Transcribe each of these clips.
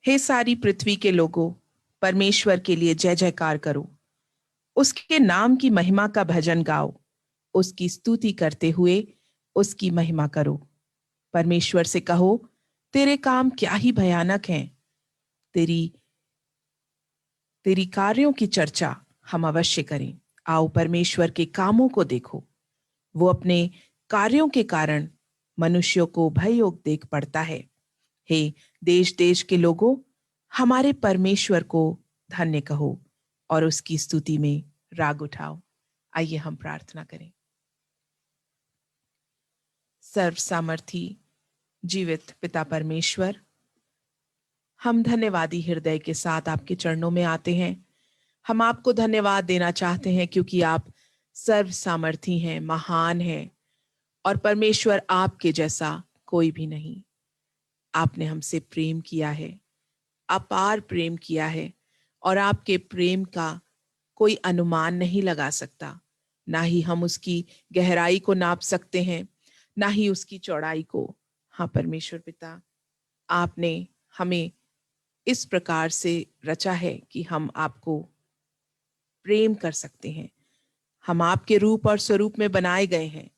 हे सारी पृथ्वी के लोगों, परमेश्वर के लिए जय जयकार करो। उसके नाम की महिमा का भजन गाओ। उसकी स्तुति करते हुए उसकी महिमा करो। परमेश्वर से कहो, तेरे काम क्या ही भयानक हैं। तेरी तेरी कार्यों की चर्चा हम अवश्य करें। आओ परमेश्वर के कामों को देखो। वो अपने कार्यों के कारण मनुष्यों को भययोग देख पड़ता है। हे देश देश के लोगों, हमारे परमेश्वर को धन्य कहो और उसकी स्तुति में राग उठाओ। आइए हम प्रार्थना करें। सर्व सामर्थी जीवित पिता परमेश्वर, हम धन्यवादी हृदय के साथ आपके चरणों में आते हैं। हम आपको धन्यवाद देना चाहते हैं क्योंकि आप सर्व सामर्थी हैं, महान हैं और परमेश्वर आपके जैसा कोई भी नहीं। आपने हमसे प्रेम किया है, अपार प्रेम किया है और आपके प्रेम का कोई अनुमान नहीं लगा सकता। ना ही हम उसकी गहराई को नाप सकते हैं, ना ही उसकी चौड़ाई को। हाँ परमेश्वर पिता, आपने हमें इस प्रकार से रचा है कि हम आपको प्रेम कर सकते हैं। हम आपके रूप और स्वरूप में बनाए गए हैं।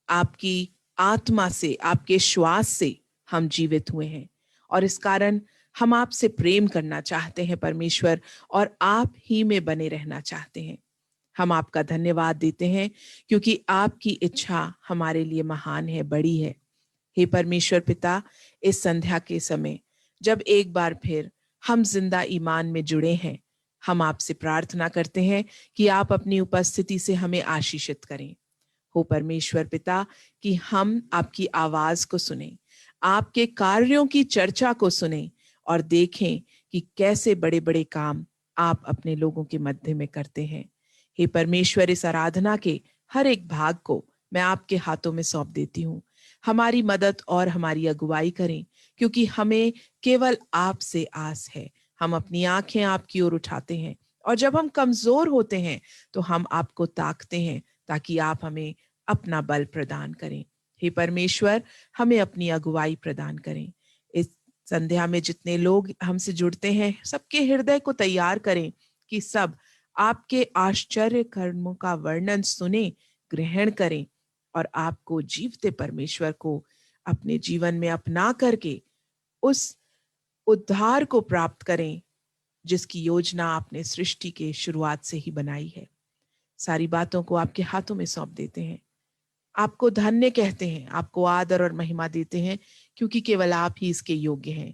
आपकी आत्मा से, आपके श्वास से हम जीवित हुए हैं और इस कारण हम आपसे प्रेम करना चाहते हैं परमेश्वर, और आप ही में बने रहना चाहते हैं। हम आपका धन्यवाद देते हैं क्योंकि आपकी इच्छा हमारे लिए महान है, बड़ी है। हे परमेश्वर पिता, इस संध्या के समय जब एक बार फिर हम जिंदा ईमान में जुड़े हैं, हम आपसे प्रार्थना करते हैं कि आप अपनी उपस्थिति से हमें आशीषित करें। हो परमेश्वर पिता कि हम आपकी आवाज को सुने, आपके कार्यों की चर्चा को सुने और देखें कि कैसे बड़े बड़े काम आप अपने लोगों के मध्य में करते हैं। हे परमेश्वर, इस आराधना के हर एक भाग को मैं आपके हाथों में सौंप देती हूँ। हमारी मदद और हमारी अगुवाई करें क्योंकि हमें केवल आपसे आस है। हम अपनी आंखें आपकी ओर उठाते हैं और जब हम कमजोर होते हैं तो हम आपको ताकते हैं ताकि आप हमें अपना बल प्रदान करें। हे परमेश्वर, हमें अपनी अगुवाई प्रदान करें। इस संध्या में जितने लोग हमसे जुड़ते हैं, सबके हृदय को तैयार करें कि सब आपके आश्चर्य कर्मों का वर्णन सुने, ग्रहण करें और आपको जीवते परमेश्वर को अपने जीवन में अपना करके उस उद्धार को प्राप्त करें जिसकी योजना आपने सृष्टि के शुरुआत से ही बनाई है। सारी बातों को आपके हाथों में सौंप देते हैं। आपको धन्य कहते हैं, आपको आदर और महिमा देते हैं क्योंकि केवल आप ही इसके योग्य हैं।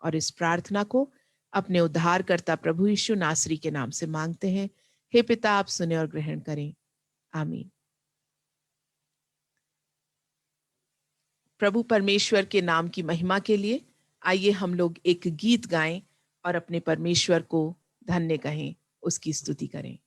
और इस प्रार्थना को अपने उद्धारकर्ता प्रभु यीशु नासरी के नाम से मांगते हैं। हे पिता, आप सुने और ग्रहण करें। आमीन। प्रभु परमेश्वर के नाम की महिमा के लिए आइए हम लोग एक गीत गाएं और अपने परमेश्वर को धन्य कहें, उसकी स्तुति करें।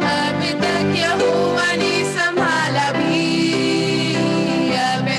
अभी तक यहोवा ने संभाला भी, अभी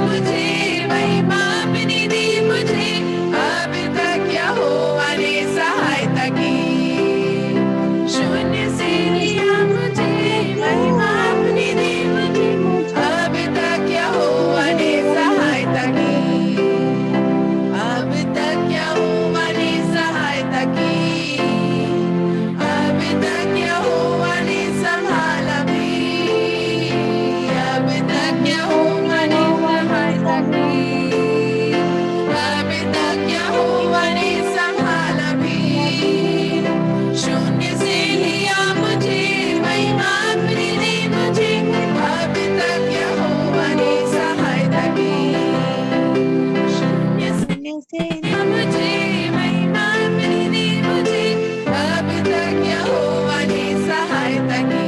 मुझे महिमा अपनी दी मुझे, अब तक यहोवा ने सहायता की। शून्य से लिया मुझे, महिमा अपनी दी मुझे, अब तक यहोवा ने सहायता की। अब तक यहोवा ने सहायता की। अब तक यहोवा ने संभाला भी। अब तक यहोवा ने सहायता की। अब तक यहोवा ने संभाला भी। शून्य से लिया मुझे, महिमा अपनी दी मुझे, अब तक यहोवा ने सहायता की। शून्य से लिया मुझे, महिमा अपनी दी मुझे, अब तक यहोवा ने सहायता की।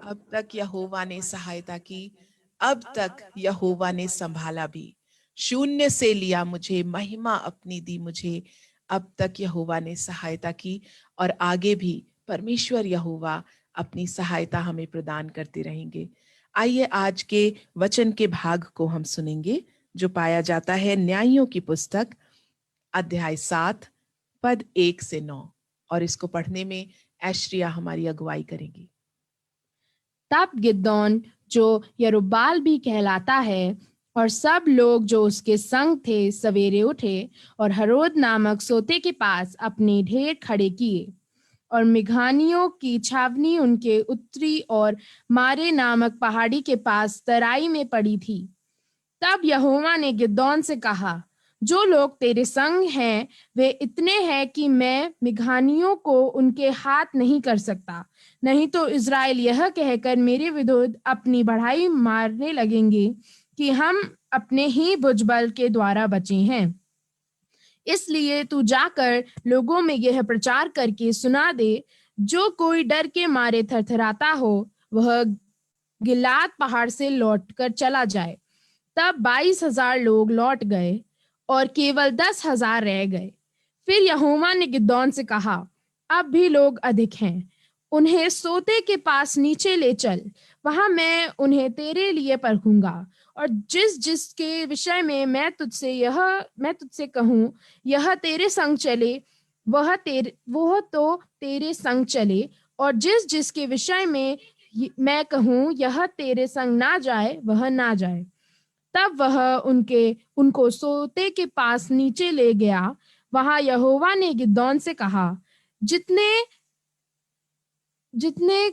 अब तक यहोवा ने सहायता की, अब तक यहोवा ने संभाला भी। शून्य से लिया मुझे, महिमा अपनी दी मुझे, अब तक यहोवा ने सहायता की। और आगे भी परमेश्वर यहोवा अपनी सहायता हमें प्रदान करते रहेंगे। आइए आज के वचन के भाग को हम सुनेंगे, जो पाया जाता है न्यायियों की पुस्तक अध्याय 7 पद 1 से 9, और इसको पढ़ने में ऐश्वर्या हमारी अगुवाई करेंगी। तब गिदोन, जो यरुब्बाल भी कहलाता है, और सब लोग जो उसके संग थे, सवेरे उठे और हरोद नामक सोते के पास अपने ढेर खड़े किए। और मिघानियों की छावनी उनके उत्तरी और मारे नामक पहाड़ी के पास तराई में पड़ी थी। तब यहोवा ने गिदोन से कहा, जो लोग तेरे संग हैं वे इतने हैं कि मैं मिघानियों को उनके हाथ नहीं कर सकता, नहीं तो इज़राइल यह कहकर मेरे विरुद्ध अपनी बढ़ाई मारने लगेंगे कि हम अपने ही भुजबल के द्वारा बचे हैं। इसलिए तू जाकर लोगों में यह प्रचार करके सुना दे, जो कोई डर के मारे थरथराता हो वह गिलाद पहाड़ से लौटकर चला जाए। तब 22,000 लोग लौट गए और केवल 10,000 रह गए। फिर यहोवा ने गिदोन से कहा, अब भी लोग अधिक हैं, उन्हें सोते के पास नीचे ले चल, वहां मैं उन्हें तेरे लिए परखूंगा। और जिस जिसके विषय में मैं तुझसे कहूं यह तेरे संग चले, वह तो तेरे संग चले, और जिस जिसके विषय में मैं कहूं यह तेरे संग ना जाए, वह ना जाए। तब वह उनको सोते के पास नीचे ले गया। वहां यहोवा ने गिदोन से कहा, जितने जितने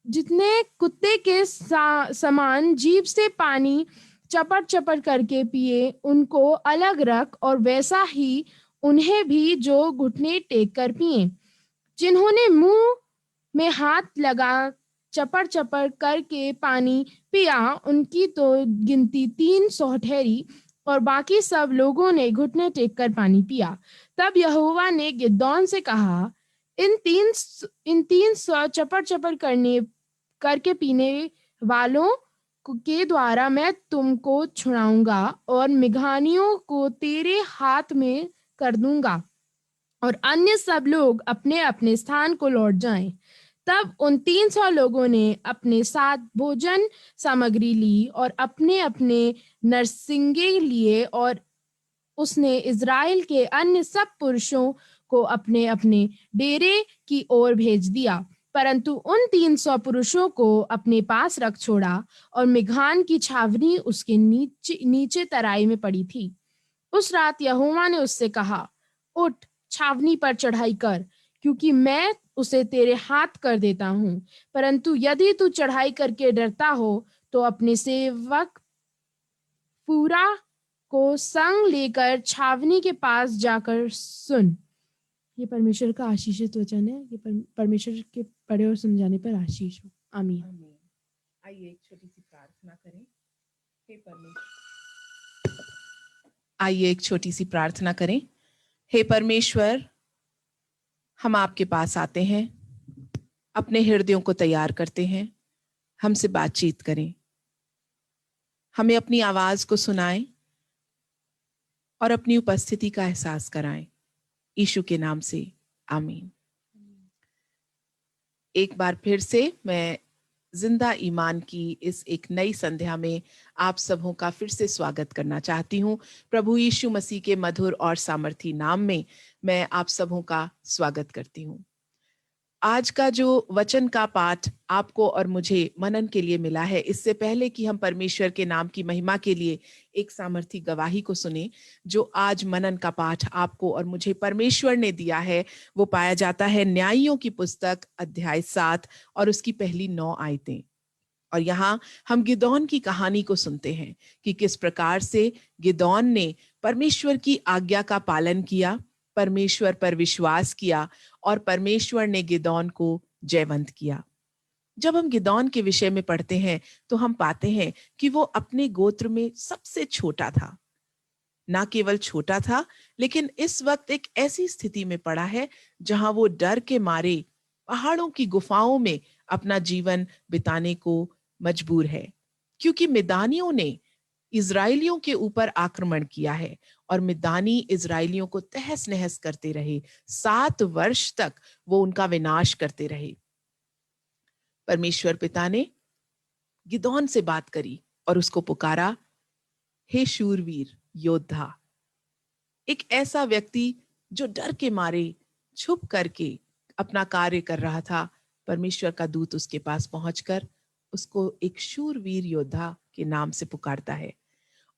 जितने कुत्ते के समान जीभ से पानी चपड़ चपड़ करके पिए उनको अलग रख, और वैसा ही उन्हें भी जो घुटने टेक कर पिए। जिन्होंने मुंह में हाथ लगा चपड़ चपड़ करके पानी पिया, उनकी तो गिनती 300 ठहरी, और बाकी सब लोगों ने घुटने टेक कर पानी पिया। तब यहोवा ने गिदोन से कहा, इन 300 चपड़ चपड़ करके पीने वालों के द्वारा मैं तुमको छुड़ाऊंगा और मिघानियों को तेरे हाथ में कर दूंगा, और अन्य सब लोग अपने अपने स्थान को लौट जाएं। तब उन 300 लोगों ने अपने साथ भोजन सामग्री ली और अपने अपने नरसिंगे लिए, और उसने इज़राइल के अन्य सब पुरुषों को अपने अपने डेरे की ओर भेज दिया, परंतु उन 300 पुरुषों को अपने पास रख छोड़ा, और मिघान की छावनी उसके नीचे तराई में पड़ी थी। उस रात यहोवा ने उससे कहा, उठ, छावनी पर चढ़ाई कर, क्योंकि मैं उसे तेरे हाथ कर देता हूँ। परंतु यदि तू चढ़ाई करके डरता हो तो अपने सेवक पूरा को संग लेकर छावनी के पास जाकर सुन। ये परमेश्वर का आशीषित वचन है। ये परमेश्वर के पढ़े और समझाने पर आशीष हो। आमीन। आइए एक छोटी सी प्रार्थना करें। हे परमेश्वर, आइए एक छोटी सी प्रार्थना करें। हे परमेश्वर, हम आपके पास आते हैं, अपने हृदयों को तैयार करते हैं, हमसे बातचीत करें, हमें अपनी आवाज को सुनाएं और अपनी उपस्थिति का एहसास कराएं। यीशु के नाम से आमीन। एक बार फिर से मैं जिंदा ईमान की इस एक नई संध्या में आप सबों का फिर से स्वागत करना चाहती हूँ। प्रभु यीशु मसीह के मधुर और सामर्थी नाम में मैं आप सबों का स्वागत करती हूँ। आज का जो वचन का पाठ आपको और मुझे मनन के लिए मिला है, इससे पहले कि हम परमेश्वर के नाम की महिमा के लिए एक सामर्थी गवाही को सुने, जो आज मनन का पाठ आपको और मुझे परमेश्वर ने दिया है, वो पाया जाता है न्यायियों की पुस्तक अध्याय 7 और उसकी पहली 9 आयतें। और यहाँ हम गिदोन की कहानी को सुनते हैं कि किस प्रकार से गिदोन ने परमेश्वर की आज्ञा का पालन किया, परमेश्वर पर विश्वास किया और परमेश्वर ने गिदोन को जयवंत किया। जब हम गिदोन के विषय में पढ़ते हैं तो हम पाते हैं कि वो अपने गोत्र में सबसे छोटा था। ना केवल छोटा था, लेकिन इस वक्त एक ऐसी स्थिति में पड़ा है जहां वो डर के मारे पहाड़ों की गुफाओं में अपना जीवन बिताने को मजबूर है, क्योंकि मिदानियों ने इजरायलियों के ऊपर आक्रमण किया है और मिदानी इजरायलियों को तहस नहस करते रहे। 7 वर्ष तक वो उनका विनाश करते रहे। परमेश्वर पिता ने गिदोन से बात करी और उसको पुकारा, हे शूरवीर योद्धा। एक ऐसा व्यक्ति जो डर के मारे छुप करके अपना कार्य कर रहा था, परमेश्वर का दूत उसके पास पहुंचकर उसको एक शूरवीर योद्धा के नाम से पुकारता है।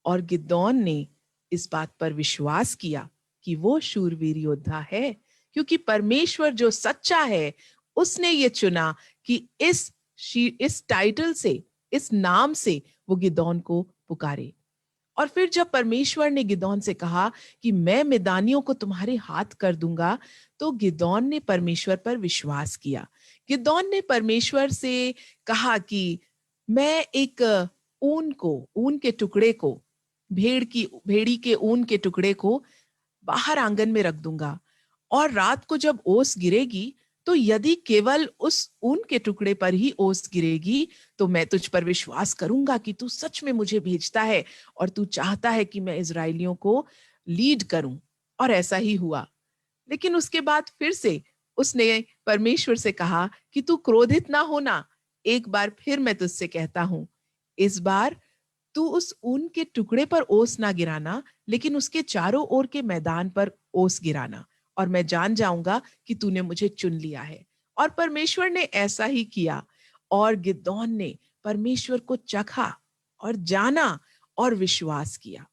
और गिदोन ने इस बात पर विश्वास किया कि वो शूरवीर योद्धा है, क्योंकि परमेश्वर जो सच्चा है उसने ये चुना कि इस टाइटल से, इस नाम से वो गिदोन को पुकारे। और फिर जब परमेश्वर ने गिदोन से कहा कि मैं मिदानियों को तुम्हारे हाथ कर दूंगा, तो गिदोन ने परमेश्वर पर विश्वास किया। गिदोन ने परमेश्वर से कहा कि मैं एक ऊन के टुकड़े को, भेड़ी के ऊन के टुकड़े को बाहर आंगन में रख दूंगा, और रात को जब ओस गिरेगी तो यदि केवल उस ऊन के टुकड़े पर ही ओस गिरेगी तो मैं तुझ पर विश्वास करूंगा कि तू सच में मुझे भेजता है और तू चाहता है कि मैं इजरायलियों को लीड करूं। और ऐसा ही हुआ। लेकिन उसके बाद फिर से उसने परमेश्वर से कहा कि तू क्रोधित ना होना, एक बार फिर मैं तुझसे कहता हूं, इस बार तू उस ऊन के टुकड़े पर ओस ना गिराना, लेकिन उसके चारों ओर के मैदान पर ओस गिराना, और मैं जान जाऊंगा कि तूने मुझे चुन लिया है। और परमेश्वर ने ऐसा ही किया, और गिदोन ने परमेश्वर को चखा और जाना और विश्वास किया,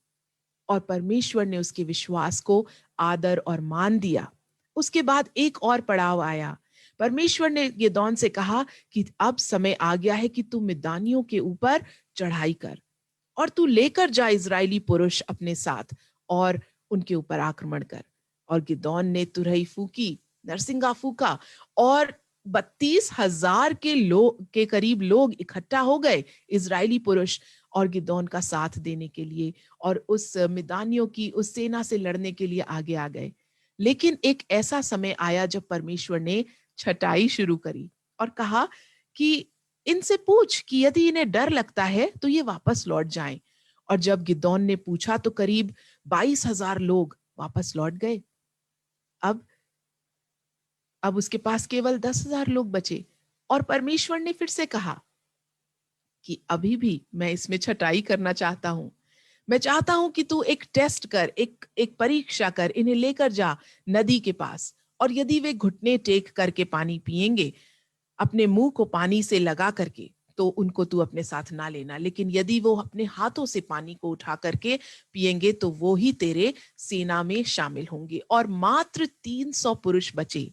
और परमेश्वर ने उसके विश्वास को आदर और मान दिया। उसके बाद एक और पड़ाव आया। परमेश्वर ने गिदोन से कहा कि अब समय आ गया है कि तू मिद्यानियों के ऊपर चढ़ाई कर, और तू लेकर जा इजरायली पुरुष अपने साथ और उनके ऊपर आक्रमण कर। और गिदोन ने तुरही फूकी, नरसिंगा फूका, और 32,000 के करीब लोग इकट्ठा हो गए, इजरायली पुरुष, और गिदोन का साथ देने के लिए, और उस मिदानियों की उस सेना से लड़ने के लिए आगे आ गए। लेकिन एक ऐसा समय आया जब परमेश्वर ने छटाई शुरू करी और कहा कि इनसे पूछ कि यदि इन्हें डर लगता है तो ये वापस लौट जाएं। और जब गिदोन ने पूछा तो करीब 22,000 लोग वापस लौट गए। अब उसके पास केवल 10,000 लोग बचे। और परमेश्वर ने फिर से कहा कि अभी भी मैं इसमें छटाई करना चाहता हूं। मैं चाहता हूं कि तू एक टेस्ट कर, एक परीक्षा कर, इन्हें लेकर जा नदी के पास, और यदि वे घुटने टेक करके पानी पिएंगे, अपने मुंह को पानी से लगा करके, तो उनको तू अपने साथ ना लेना, लेकिन यदि वो अपने हाथों से पानी को उठा करके पिएंगे तो वो ही तेरे सेना में शामिल होंगे। और मात्र 300 पुरुष बचे।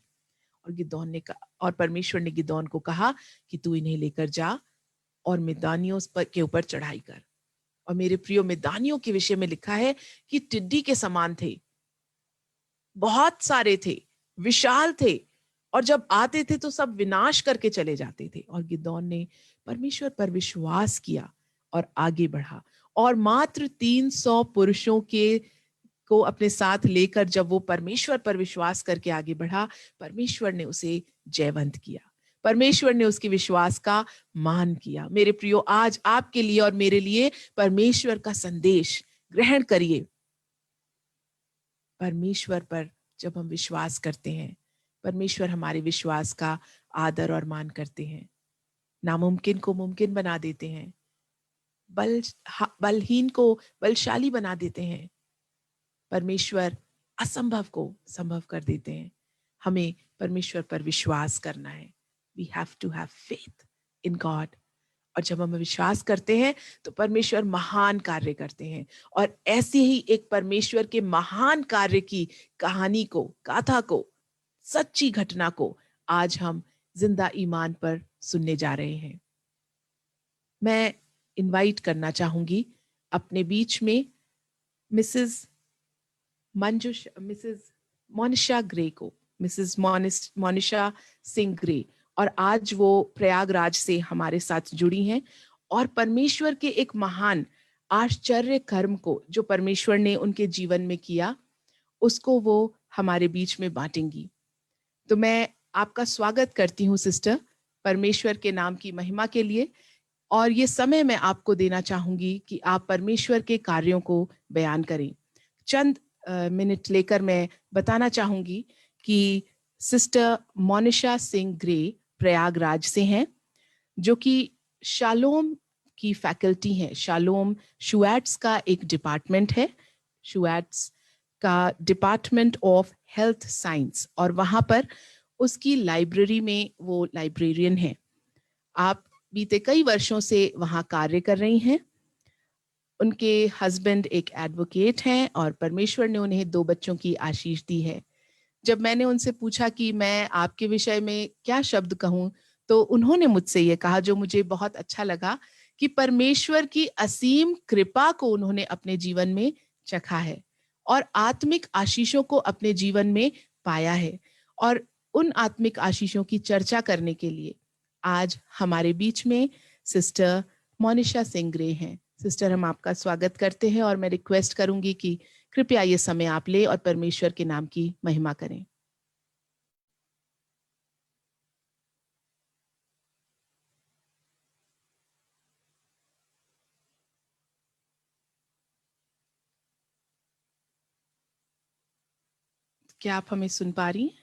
और गिदोन ने कहा, और परमेश्वर ने गिदोन को कहा कि तू इन्हें लेकर जा और मिद्यानियों के ऊपर चढ़ाई कर। और मेरे प्रियो, मिद्यानियों के विषय में लिखा है कि टिड्डी के समान थे, बहुत सारे थे, विशाल थे, और जब आते थे तो सब विनाश करके चले जाते थे। और गिदोन ने परमेश्वर पर विश्वास किया और आगे बढ़ा, और मात्र 300 पुरुषों के को अपने साथ लेकर जब वो परमेश्वर पर विश्वास करके आगे बढ़ा, परमेश्वर ने उसे जयवंत किया। परमेश्वर ने उसके विश्वास का मान किया। मेरे प्रियो, आज आपके लिए और मेरे लिए परमेश्वर का संदेश ग्रहण करिए। परमेश्वर पर जब हम विश्वास करते हैं, परमेश्वर हमारे विश्वास का आदर और मान करते हैं। नामुमकिन को मुमकिन बना देते हैं, बलहीन को बलशाली बना देते हैं। परमेश्वर असंभव को संभव कर देते हैं। हमें परमेश्वर पर विश्वास करना है। We have to have faith in God. और जब हम विश्वास करते हैं तो परमेश्वर महान कार्य करते हैं। और ऐसे ही एक परमेश्वर के महान कार्य की कहानी को, गाथा को, सच्ची घटना को आज हम जिंदा ईमान पर सुनने जा रहे हैं। मैं इनवाइट करना चाहूंगी अपने बीच में मिसेस मोनिशा ग्रे को, मिसेस मोनिशा सिंह ग्रे। और आज वो प्रयागराज से हमारे साथ जुड़ी हैं और परमेश्वर के एक महान आश्चर्य कर्म को जो परमेश्वर ने उनके जीवन में किया उसको वो हमारे बीच में बांटेंगी। तो मैं आपका स्वागत करती हूँ सिस्टर, परमेश्वर के नाम की महिमा के लिए। और ये समय मैं आपको देना चाहूंगी कि आप परमेश्वर के कार्यों को बयान करें। चंद मिनट लेकर मैं बताना चाहूंगी कि सिस्टर मोनिशा सिंह ग्रे प्रयागराज से हैं, जो कि शालोम की फैकल्टी हैं। शालोम शुएट्स का एक डिपार्टमेंट है, शुएट्स का डिपार्टमेंट ऑफ हेल्थ साइंस, और वहां पर उसकी लाइब्रेरी में वो लाइब्रेरियन है। आप बीते कई वर्षों से वहां कार्य कर रही हैं। उनके हस्बैंड एक एडवोकेट हैं और परमेश्वर ने उन्हें 2 बच्चों की आशीष दी है। जब मैंने उनसे पूछा कि मैं आपके विषय में क्या शब्द कहूं, तो उन्होंने मुझसे ये कहा, जो मुझे बहुत अच्छा लगा, कि परमेश्वर की असीम कृपा को उन्होंने अपने जीवन में चखा है और आत्मिक आशीषों को अपने जीवन में पाया है। और उन आत्मिक आशीषों की चर्चा करने के लिए आज हमारे बीच में सिस्टर मोनिशा सिंह ग्रे हैं। सिस्टर, हम आपका स्वागत करते हैं और मैं रिक्वेस्ट करूंगी कि कृपया ये समय आप ले और परमेश्वर के नाम की महिमा करें। क्या आप हमें सुन पा रही हैं?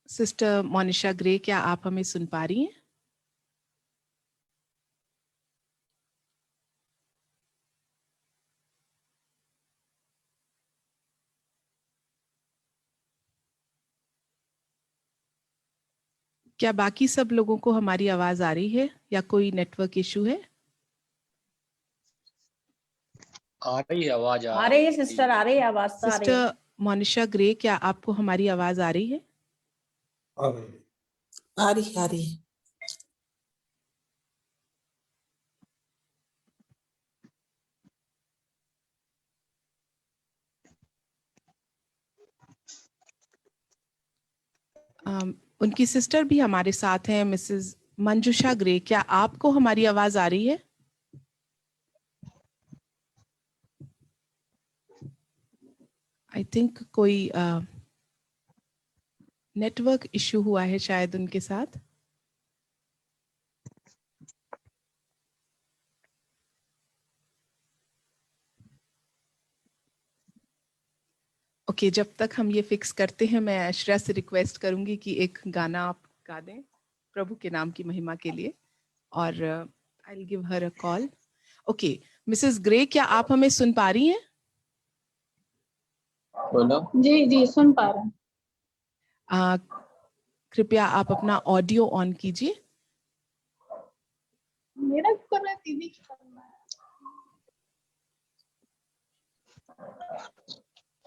सिस्टर मोनिशा ग्रे, क्या आप हमें सुन पा रही हैं? क्या बाकी सब लोगों को हमारी आवाज आ रही है या कोई नेटवर्क इशू है? आ रही है आवाज, आ रही है सिस्टर, आ रही है आवाज तो आ रही है। सिस्टर मोनिशा ग्रे, क्या आपको हमारी आवाज आ रही है? आ रही है। उनकी सिस्टर भी हमारे साथ हैं, मिसेस मंजुषा ग्रे। क्या आपको हमारी आवाज आ रही है? आई थिंक कोई नेटवर्क इशू हुआ है शायद उनके साथ। ओके, जब तक हम ये फिक्स करते हैं, मैं श्रेया से रिक्वेस्ट करूंगी कि एक गाना आप गा दें प्रभु के नाम की महिमा के लिए, और I will give her a call. Okay, Mrs grey, क्या आप हमें सुन पा रही हैं? बोलो। जी जी सुन पा रहे हैं। कृपया आप अपना ऑडियो ऑन कीजिए। मेरा कर रहा है, दीदी की करना है।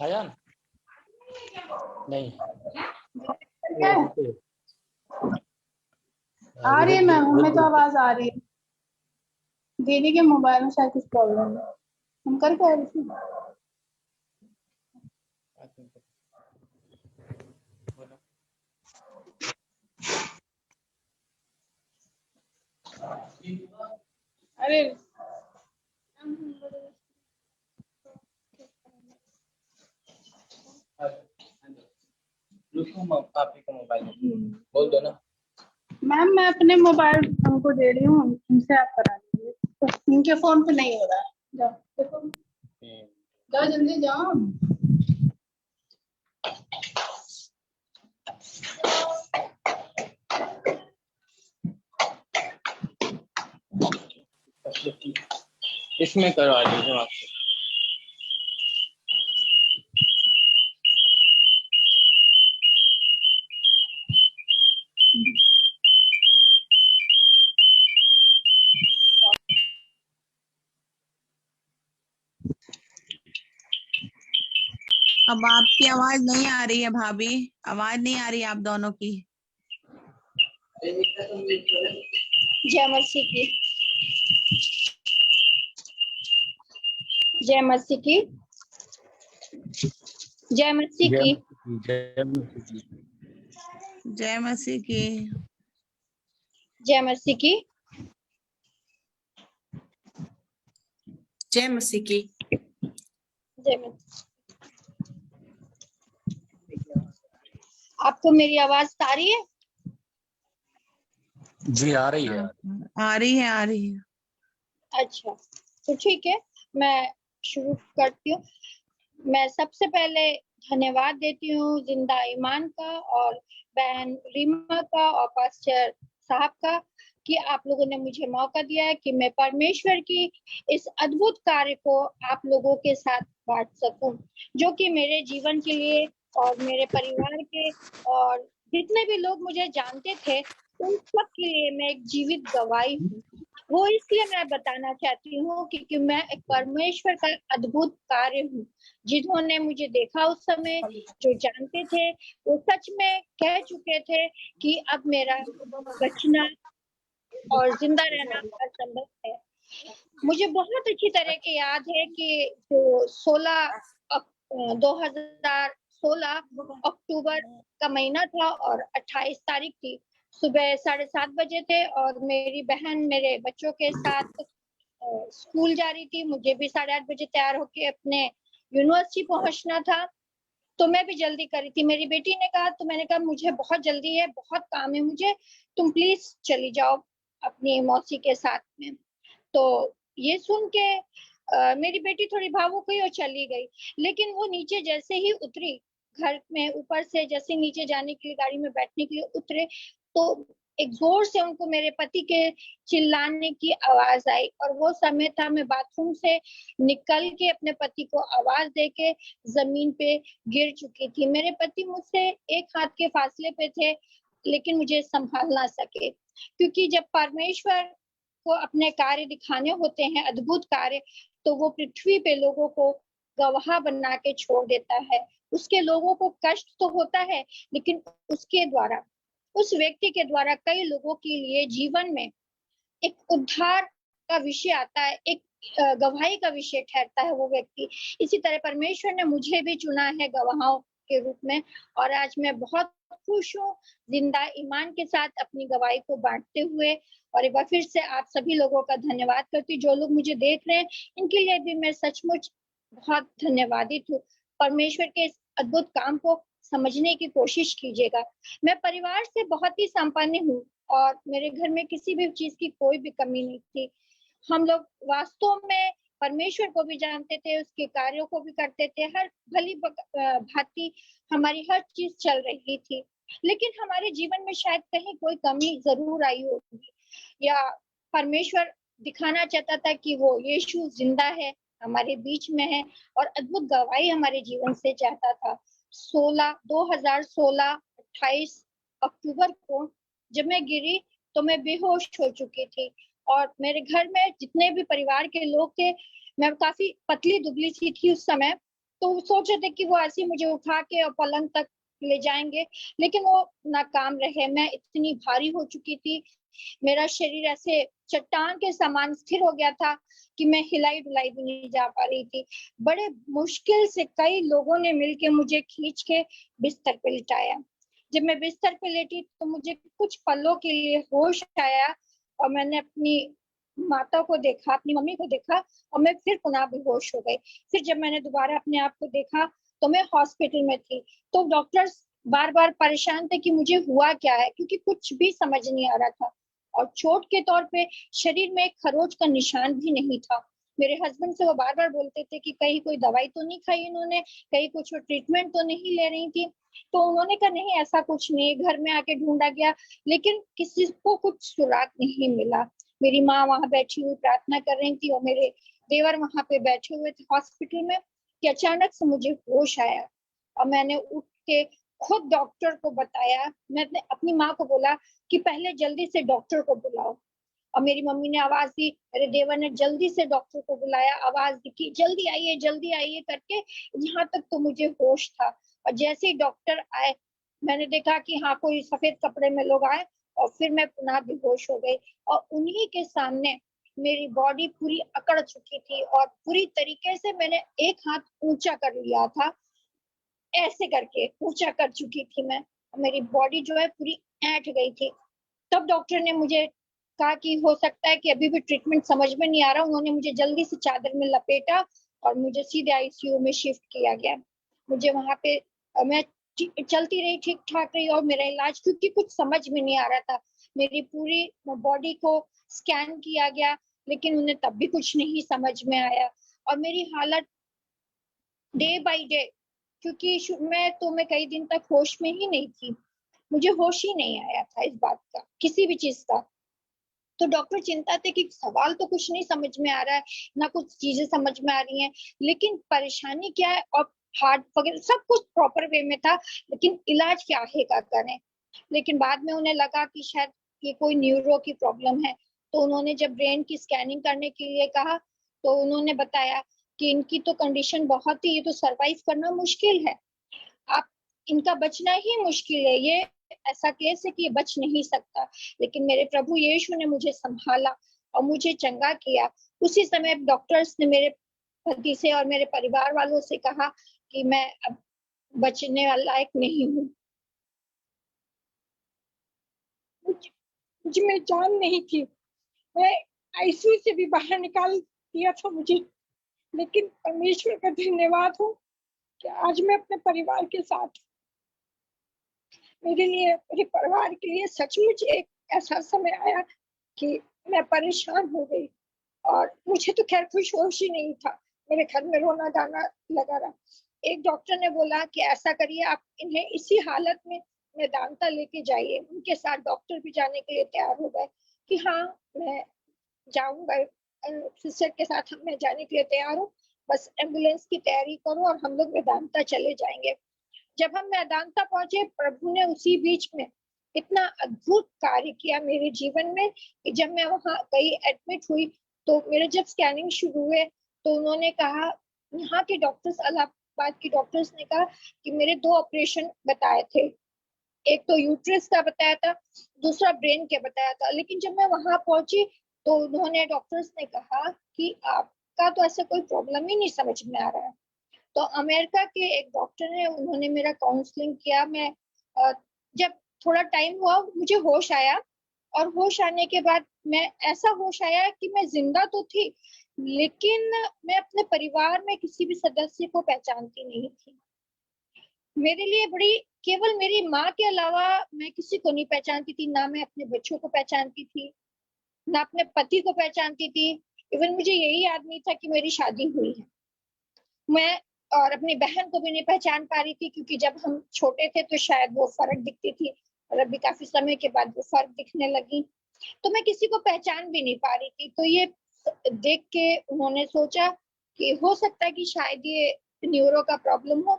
आयान नहीं क्या है? आ रही है मैम, हमें तो आवाज आ रही है। दीदी के मोबाइल में शायद कुछ प्रॉब्लम है। हम कर क्या रहे थे? अरे आपके का मोबाइल बोल दो ना मैम, मैं अपने मोबाइल उनको दे रही हूँ, उनसे आप करा लीजिए। इनके फोन पे नहीं हो रहा है। जाओ देखो। जाओ जल्दी जाओ। इसमें करवा दीजिए आपसे। अब आपकी आवाज नहीं आ रही है भाभी, आवाज नहीं आ रही आप दोनों की। जय मसीह की, जय मसीह की, जय मसीह की, जय मसीह की। जय मसीह की। जय मसीह की, जय मसीह की। जय मसीह। आपको मेरी आवाज आ रही है? जी आ रही है। आ रही है, आ रही है। अच्छा, तो ठीक है, मैं शुरू करती हूँ। मैं सबसे पहले धन्यवाद देती हूँ जिंदा ईमान का और बहन रीमा का और पास्टर साहब का कि आप लोगों ने मुझे मौका दिया है कि मैं परमेश्वर की इस अद्भुत कार्य को आप लोगों के साथ बांट सकूं, जो कि मेरे जीवन के लिए और मेरे परिवार के और जितने भी लोग मुझे जानते थे उन सब के लिए मैं एक जीवित गवाही हूँ। वो इसलिए मैं बताना चाहती हूँ क्योंकि मैं एक परमेश्वर का अद्भुत कार्य हूँ। जिन्होंने मुझे देखा उस समय, जो जानते थे, वो सच में कह चुके थे कि अब मेरा बचना और जिंदा रहना असंभव है। मुझे बहुत अच्छी तरह के याद है कि जो 2016 अक्टूबर का महीना था और 28 तारीख थी, सुबह 7:30 बजे थे और मेरी बहन मेरे बच्चों के साथ स्कूल जा रही थी। मुझे भी 8:30 बजे तैयार होके अपने यूनिवर्सिटी पहुंचना था, तो मैं भी जल्दी करी थी। मेरी बेटी ने कहा, तो मैंने कहा मुझे बहुत जल्दी है, बहुत काम है मुझे, तुम प्लीज चली जाओ अपनी मौसी के साथ में। तो ये सुन के मेरी बेटी थोड़ी भावुक हुई और चली गई, लेकिन वो नीचे जैसे ही उतरी, घर में ऊपर से जैसे नीचे जाने के लिए गाड़ी में बैठने के लिए उतरे, तो एक जोर से उनको मेरे पति के चिल्लाने की आवाज आई और वो समय था मैं बाथरूम से निकल के अपने पति को आवाज देके जमीन पे गिर चुकी थी। मेरे पति मुझसे एक हाथ के फासले पे थे, लेकिन मुझे संभाल ना सके, क्योंकि जब परमेश्वर को अपने कार्य दिखाने होते हैं, अद्भुत कार्य, तो वो पृथ्वी पे लोगों को गवाह बना के छोड़ देता है। उसके लोगों को कष्ट तो होता है, लेकिन उसके द्वारा, उस व्यक्ति के द्वारा कई लोगों के लिए जीवन में एक उद्धार का विषय आता है, एक गवाही का विषय ठहरता है वो व्यक्ति। इसी तरह परमेश्वर ने मुझे भी चुना है गवाहों के रूप में, और आज मैं बहुत खुश हूँ जिंदा ईमान के साथ अपनी गवाही को बांटते हुए। और एक बार फिर से आप सभी लोगों का धन्यवाद करती हूँ, जो लोग मुझे देख रहे हैं इनके लिए भी मैं सचमुच बहुत धन्यवादित हूँ। परमेश्वर के इस अद्भुत काम को समझने की कोशिश कीजिएगा। मैं परिवार से बहुत ही संपन्न हूँ और मेरे घर में किसी भी चीज की कोई भी कमी नहीं थी। हम लोग वास्तव में परमेश्वर को भी जानते थे, उसके कार्यों को भी करते थे, हर भली भांति हमारी हर चीज चल रही थी। लेकिन हमारे जीवन में शायद कहीं कोई कमी जरूर आई होगी, या परमेश्वर दिखाना चाहता था कि वो यीशु जिंदा है, हमारे बीच में है, और अद्भुत गवाही हमारे जीवन से चाहता था। 2016 28 अक्टूबर को जब मैं गिरी तो मैं बेहोश हो चुकी थी, और मेरे घर में जितने भी परिवार के लोग थे, मैं काफी पतली दुबली सी थी उस समय, तो सोच रहे थे कि वो ऐसे मुझे उठा के और पलंग तक ले जाएंगे, लेकिन वो नाकाम रहे। मैं इतनी भारी हो चुकी थी, मेरा शरीर ऐसे चट्टान के समान स्थिर हो गया था कि मैं हिलाई डुलाई भी नहीं जा पा रही थी। बड़े मुश्किल से कई लोगों ने मिलके मुझे खींच के बिस्तर पे लिटाया। जब मैं बिस्तर पे लेटी तो मुझे कुछ पलों के लिए होश आया और मैंने अपनी माता को देखा, अपनी मम्मी को देखा, और मैं फिर पुनः बेहोश हो गई। फिर जब मैंने दोबारा अपने आप को देखा तो मैं हॉस्पिटल में थी। तो डॉक्टर्स बार बार परेशान थे कि मुझे हुआ क्या है, क्योंकि कुछ भी समझ नहीं आ रहा था, और चोट के तौर पे शरीर में एक खरोच का निशान भी नहीं था। मेरे हस्बैंड से वो बार बार बोलते थे कि कहीं कोई दवाई तो नहीं खाई इन्होंने, कहीं कुछ ट्रीटमेंट तो नहीं ले रही थी। तो उन्होंने कहा नहीं ऐसा कुछ नहीं, घर में आके ढूंढा गया लेकिन किसी को कुछ सुराग नहीं मिला। मेरी माँ वहां बैठी हुई प्रार्थना कर रही थी और मेरे देवर वहां पे बैठे हुए थे हॉस्पिटल में कि अचानक से मुझे होश आया और मैंने उठ के खुद डॉक्टर को बताया। मैंने अपनी माँ को बोला कि पहले जल्दी से डॉक्टर को बुलाओ और मेरी मम्मी ने आवाज दी, मेरे देवर ने जल्दी से डॉक्टर को बुलाया, आवाज दी कि जल्दी आइए करके। यहाँ तक तो मुझे होश था और जैसे ही डॉक्टर आए मैंने देखा कि हाँ कोई सफेद कपड़े में लोग आए और फिर मैं पुनः बेहोश हो गई और उन्हीं के सामने मेरी बॉडी पूरी अकड़ चुकी थी और पूरी तरीके से मैंने एक हाथ ऊंचा कर लिया था, ऐसे करके ऊंचा कर चुकी थी मैं, मेरी बॉडी जो है पूरी ऐंठ गई थी। तब डॉक्टर ने मुझे कहा कि हो सकता है कि अभी भी ट्रीटमेंट समझ में नहीं आ रहा। उन्होंने मुझे जल्दी से चादर में लपेटा और मुझे सीधे आईसीयू में शिफ्ट किया गया। मुझे वहां पे मैं चलती रही, ठीक ठाक रही और मेरा इलाज, क्योंकि कुछ समझ में नहीं आ रहा था। मेरी पूरी बॉडी को स्कैन किया गया लेकिन उन्हें तब भी कुछ नहीं समझ में आया और मेरी हालत डे बाय डे, क्योंकि मैं कई दिन तक होश में ही नहीं थी, मुझे होश ही नहीं आया था इस बात का, किसी भी चीज का। तो डॉक्टर चिंता थे कि सवाल तो कुछ नहीं समझ में आ रहा है, ना कुछ चीजें समझ में आ रही हैं, लेकिन परेशानी क्या है और हार्ट वगैरह सब कुछ प्रॉपर वे में था, लेकिन इलाज क्या है का करें। लेकिन बाद में उन्हें लगा कि शायद ये कोई न्यूरो की प्रॉब्लम है, तो उन्होंने जब ब्रेन की स्कैनिंग करने के लिए कहा तो उन्होंने बताया कि इनकी तो कंडीशन बहुत ही, ये तो सरवाइव करना मुश्किल है, आप इनका बचना ही मुश्किल है, ये ऐसा केस है कि ये बच नहीं सकता। लेकिन मेरे प्रभु यीशु ने मुझे संभाला और मुझे चंगा किया। उसी समय डॉक्टर्स ने मेरे पति से और मेरे परिवार वालों से कहा कि मैं अब बचने लायक नहीं हूँ। मुझे में जान नहीं थी, मैं आईसीयू से भी बाहर निकाल दिया था मुझे, लेकिन परमेश्वर का धन्यवाद हो कि आज मैं अपने परिवार के साथ, मेरे लिए, मेरे परिवार के लिए सचमुच एक ऐसा समय आया कि मैं परेशान हो गई और मुझे तो खैर कुछ होश ही नहीं था, मेरे घर में रोना गाना लगा रहा। एक डॉक्टर ने बोला कि ऐसा करिए, आप इन्हें इसी हालत में मेदांता लेके जाइए। उनके साथ डॉक्टर भी जाने के लिए तैयार हो गए कि हाँ मैं जाऊंगा, सिस्टर के साथ मैं जाने के लिए तैयार हूँ, बस एम्बुलेंस की तैयारी करो और हम लोग मेदांता चले जाएंगे। जब हम मेदांता पहुंचे, प्रभु ने उसी बीच में इतना अद्भुत कार्य किया मेरे जीवन में कि जब मैं वहां गई, एडमिट हुई, तो मेरे जब स्कैनिंग शुरू हुए तो उन्होंने कहा, यहाँ के डॉक्टर्स, इलाहाबाद की डॉक्टर्स ने कहा कि मेरे 2 ऑपरेशन बताए थे, एक तो यूट्रस का बताया था, दूसरा ब्रेन के बताया था। लेकिन जब मैं वहां पहुंची तो उन्होंने, डॉक्टर्स ने कहा कि आपका तो ऐसा कोई प्रॉब्लम ही नहीं समझ में आ रहा है। तो अमेरिका के एक डॉक्टर है, उन्होंने मेरा काउंसलिंग किया। मैं जब थोड़ा टाइम हुआ मुझे होश आया और होश आने के बाद मैं, ऐसा होश आया कि मैं जिंदा तो थी लेकिन मैं अपने परिवार में किसी भी सदस्य को पहचानती नहीं थी। मेरे लिए बड़ी, केवल मेरी माँ के अलावा मैं किसी को नहीं पहचानती थी, ना मैं अपने बच्चों को पहचानती थी, ना अपने पति को पहचानती थी। इवन मुझे यही याद नहीं था कि मेरी शादी हुई है। मैं और अपनी बहन को भी नहीं पहचान पा रही थी, क्योंकि जब हम छोटे थे तो शायद वो फर्क दिखती थी और अभी काफी समय के बाद वो फर्क दिखने लगी, तो मैं किसी को पहचान भी नहीं पा रही थी। तो ये देख के उन्होंने सोचा कि हो सकता है कि शायद ये न्यूरो का प्रॉब्लम हो,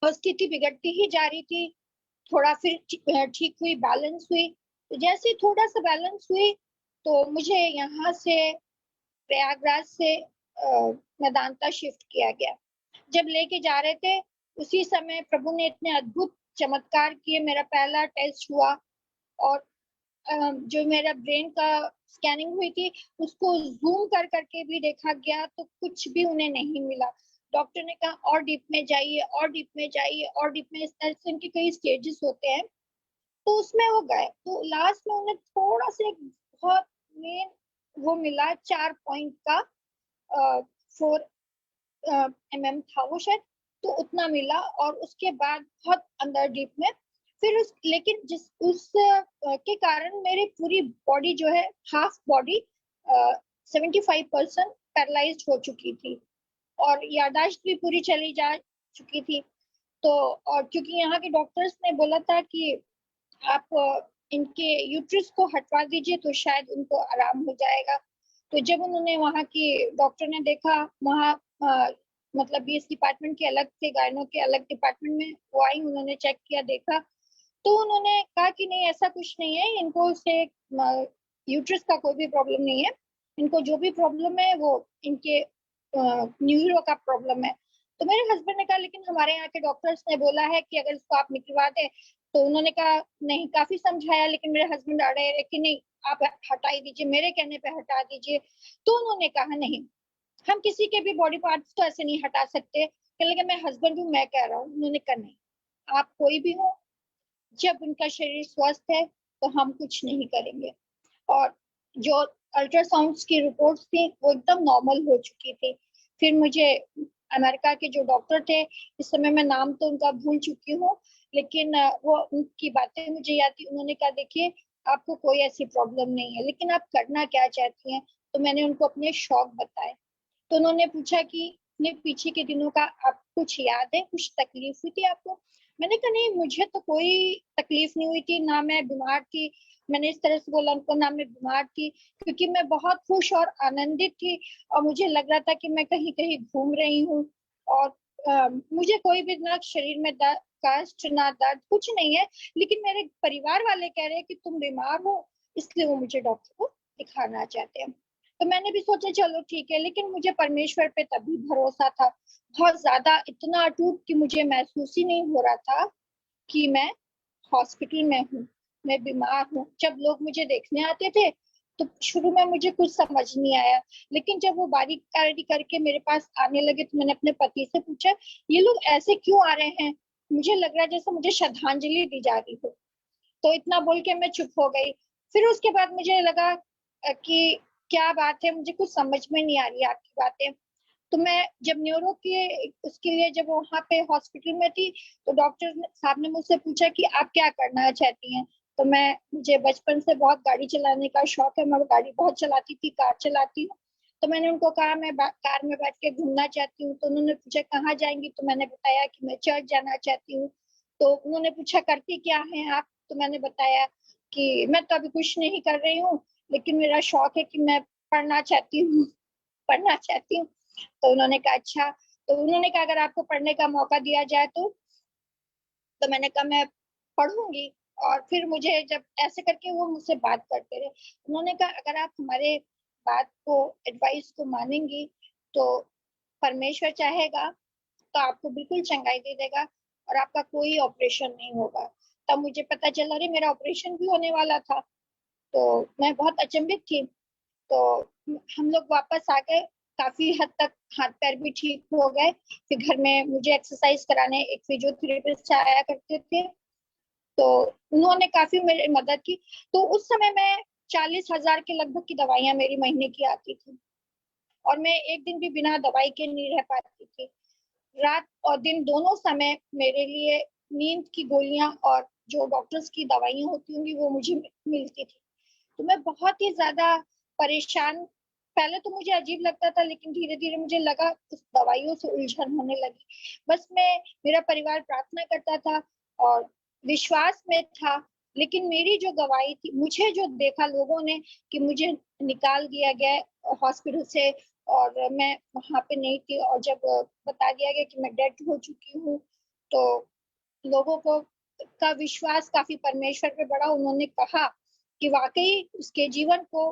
और स्थिति बिगड़ती ही जा रही थी। थोड़ा फिर ठीक हुई, बैलेंस हुई, तो जैसे थोड़ा सा बैलेंस हुई तो मुझे यहाँ से, प्रयागराज से मेदांता शिफ्ट किया गया। जब लेके जा रहे थे उसी समय प्रभु ने इतने अद्भुत चमत्कार किए। मेरा पहला टेस्ट हुआ और जो मेरा ब्रेन का स्कैनिंग हुई थी उसको जूम कर करके भी देखा गया तो कुछ भी उन्हें नहीं मिला। डॉक्टर ने कहा और डीप में जाइए, और डीप में जाइए, और डीप में, इस तरह से उनके कई स्टेजेस होते हैं, तो उसमें वो गए। तो लास्ट में उन्हें थोड़ा सा एक बहुत मेन वो मिला, 4 पॉइंट का 4 mm था वो शायद, तो उतना मिला। और उसके बाद बहुत अंदर डीप में फिर लेकिन जिस उस के कारण मेरी पूरी बॉडी जो है, हाफ बॉडी 75% पैरालाइज्ड हो चुकी थी और याददाश्त भी पूरी चली जा चुकी थी। तो और क्योंकि यहाँ के डॉक्टर्स ने बोला था कि आप इनके यूट्रस को हटवा दीजिए तो शायद उनको आराम हो जाएगा। तो जब उन्होंने वहाँ की डॉक्टर ने देखा, वहाँ मतलब 20 डिपार्टमेंट के अलग थे, गायनों के अलग डिपार्टमेंट में वो आई, उन्होंने चेक किया, देखा, तो उन्होंने कहा कि नहीं ऐसा कुछ नहीं है, इनको से यूट्रस का कोई भी प्रॉब्लम नहीं है, इनको जो भी प्रॉब्लम है वो इनके न्यूरो का प्रॉब्लम है। तो मेरे हस्बैंड ने कहा लेकिन हमारे यहाँ के डॉक्टर्स ने बोला है कि अगर इसको आप निकलवा दें, तो उन्होंने कहा नहीं, काफी समझाया, लेकिन मेरे हस्बैंड अड़े रहे कि नहीं आप हटा ही दीजिए, मेरे कहने पे हटा दीजिए। तो उन्होंने कहा नहीं, हम किसी के भी बॉडी पार्ट्स तो ऐसे नहीं हटा सकते, लेकिन मैं हस्बैंड हूँ, मैं कह रहा हूँ। उन्होंने कहा नहीं, आप कोई भी हो, जब उनका शरीर स्वस्थ है तो हम कुछ नहीं करेंगे। और जो अल्ट्रासाउंड्स की रिपोर्ट्स थी वो एकदम नॉर्मल हो चुकी थी। फिर मुझे अमेरिका के जो डॉक्टर थे, इस समय मैं नाम तो उनका भूल चुकी हूँ, लेकिन वो उनकी बातें मुझे याद थी। उन्होंने कहा देखिए आपको कोई ऐसी प्रॉब्लम नहीं है, लेकिन आप करना क्या चाहती हैं। तो मैंने उनको अपने शौक बताए। तो उन्होंने पूछा कि अपने पीछे के दिनों का आप कुछ याद है, कुछ तकलीफ हुई थी आपको। मैंने कहा नहीं, मुझे तो कोई तकलीफ नहीं हुई थी, ना मैं बीमार थी। मैंने इस तरह से बोला उनको, ना मैं बीमार थी, क्योंकि मैं बहुत खुश और आनंदित थी और मुझे लग रहा था कि मैं कहीं कहीं घूम रही हूँ। और मुझे कोई भी ना शरीर में कष्ट ना दर्द कुछ नहीं है, लेकिन मेरे परिवार वाले कह रहे हैं कि तुम बीमार हो, इसलिए वो मुझे डॉक्टर को दिखाना चाहते हैं। तो मैंने भी सोचा चलो ठीक है, लेकिन मुझे परमेश्वर पे तभी भरोसा था बहुत ज्यादा, इतना अटूट कि मुझे महसूस ही नहीं हो रहा था कि मैं हॉस्पिटल में हूँ, मैं बीमार हूँ। जब लोग मुझे देखने आते थे तो शुरू में मुझे कुछ समझ नहीं आया, लेकिन जब वो बारीकी करके मेरे पास आने लगे तो मैंने अपने पति से पूछा ये लोग ऐसे क्यों आ रहे हैं, मुझे लग रहा है जैसे मुझे श्रद्धांजलि दी जा रही हो। तो इतना बोल के मैं चुप हो गई। फिर उसके बाद मुझे लगा कि क्या बात है, मुझे कुछ समझ में नहीं आ रही आपकी बातें। तो मैं जब न्यूरो के उसके लिए जब वहाँ पे हॉस्पिटल में थी, तो डॉक्टर साहब ने मुझसे पूछा कि आप क्या करना चाहती हैं। तो मुझे बचपन से बहुत गाड़ी चलाने का शौक है, मैं गाड़ी बहुत चलाती थी, कार चलाती हूँ। तो मैंने उनको कहा मैं कार में बैठ के घूमना चाहती हूँ। तो उन्होंने पूछा कहाँ जाएंगी, तो मैंने बताया कि मैं चर्च जाना चाहती हूँ। तो उन्होंने पूछा करती क्या है आप, तो मैंने बताया कि मैं तो अभी कुछ नहीं कर रही हूँ, लेकिन मेरा शौक है कि मैं पढ़ना चाहती हूँ, पढ़ना चाहती हूँ। तो उन्होंने कहा अच्छा। तो उन्होंने कहा अगर आपको पढ़ने का मौका दिया जाए तो मैंने कहा मैं पढ़ूंगी। और फिर मुझे जब ऐसे करके वो मुझसे बात करते रहे, उन्होंने कहा अगर आप हमारे बात को एडवाइस को मानेंगी तो परमेश्वर चाहेगा तो आपको बिल्कुल चंगाई दे देगा और आपका कोई ऑपरेशन नहीं होगा। तब मुझे पता चला अरे मेरा ऑपरेशन भी होने वाला था। तो मैं बहुत अचंभित थी। तो हम लोग वापस आ गए, काफी हद तक हाथ पैर भी ठीक हो गए। फिर घर में मुझे एक्सरसाइज कराने एक फिजियोथेरेपिस्ट आया करते थे, तो उन्होंने काफी मेरी मदद की। तो उस समय मैं 40,000 के लगभग की दवाइयां मेरी महीने की आती थी और मैं एक दिन भी बिना दवाई के नहीं रह पाती थी। रात और दिन दोनों समय मेरे लिए नींद की गोलियां और जो डॉक्टर्स की दवाइयां होती होंगी वो मुझे मिलती थी। तो मैं बहुत ही ज्यादा परेशान, पहले तो मुझे अजीब लगता था, लेकिन धीरे धीरे मुझे लगा उस दवाइयों से उलझन होने लगी। बस मेरा परिवार प्रार्थना करता था और विश्वास में था, लेकिन मेरी जो गवाही थी, मुझे जो देखा लोगों ने कि मुझे निकाल दिया गया हॉस्पिटल से और मैं वहां पे नहीं थी, और जब बता दिया गया कि मैं डेड हो चुकी हूँ, तो लोगों को का विश्वास काफी परमेश्वर पे बढ़ा। उन्होंने कहा कि वाकई उसके जीवन को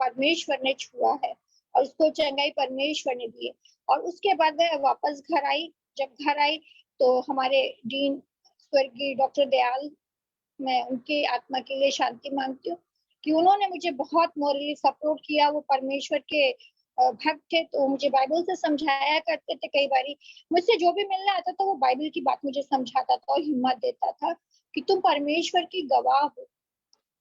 परमेश्वर ने छुआ है और उसको चंगाई परमेश्वर ने दी है। और उसके बाद मैं वापस घर आई। जब घर आई तो हमारे डीन स्वर्गीय डॉक्टर दयाल, मैं उनकी आत्मा के लिए शांति मांगती हूँ कि उन्होंने मुझे बहुत मोरली सपोर्ट किया। वो परमेश्वर के भक्त थे, तो मुझे बाइबल से समझाया करते थे। कई बारी मुझसे जो भी मिलने आता था वो बाइबल की बात मुझे समझाता था और हिम्मत देता था कि तुम परमेश्वर की गवाह हो,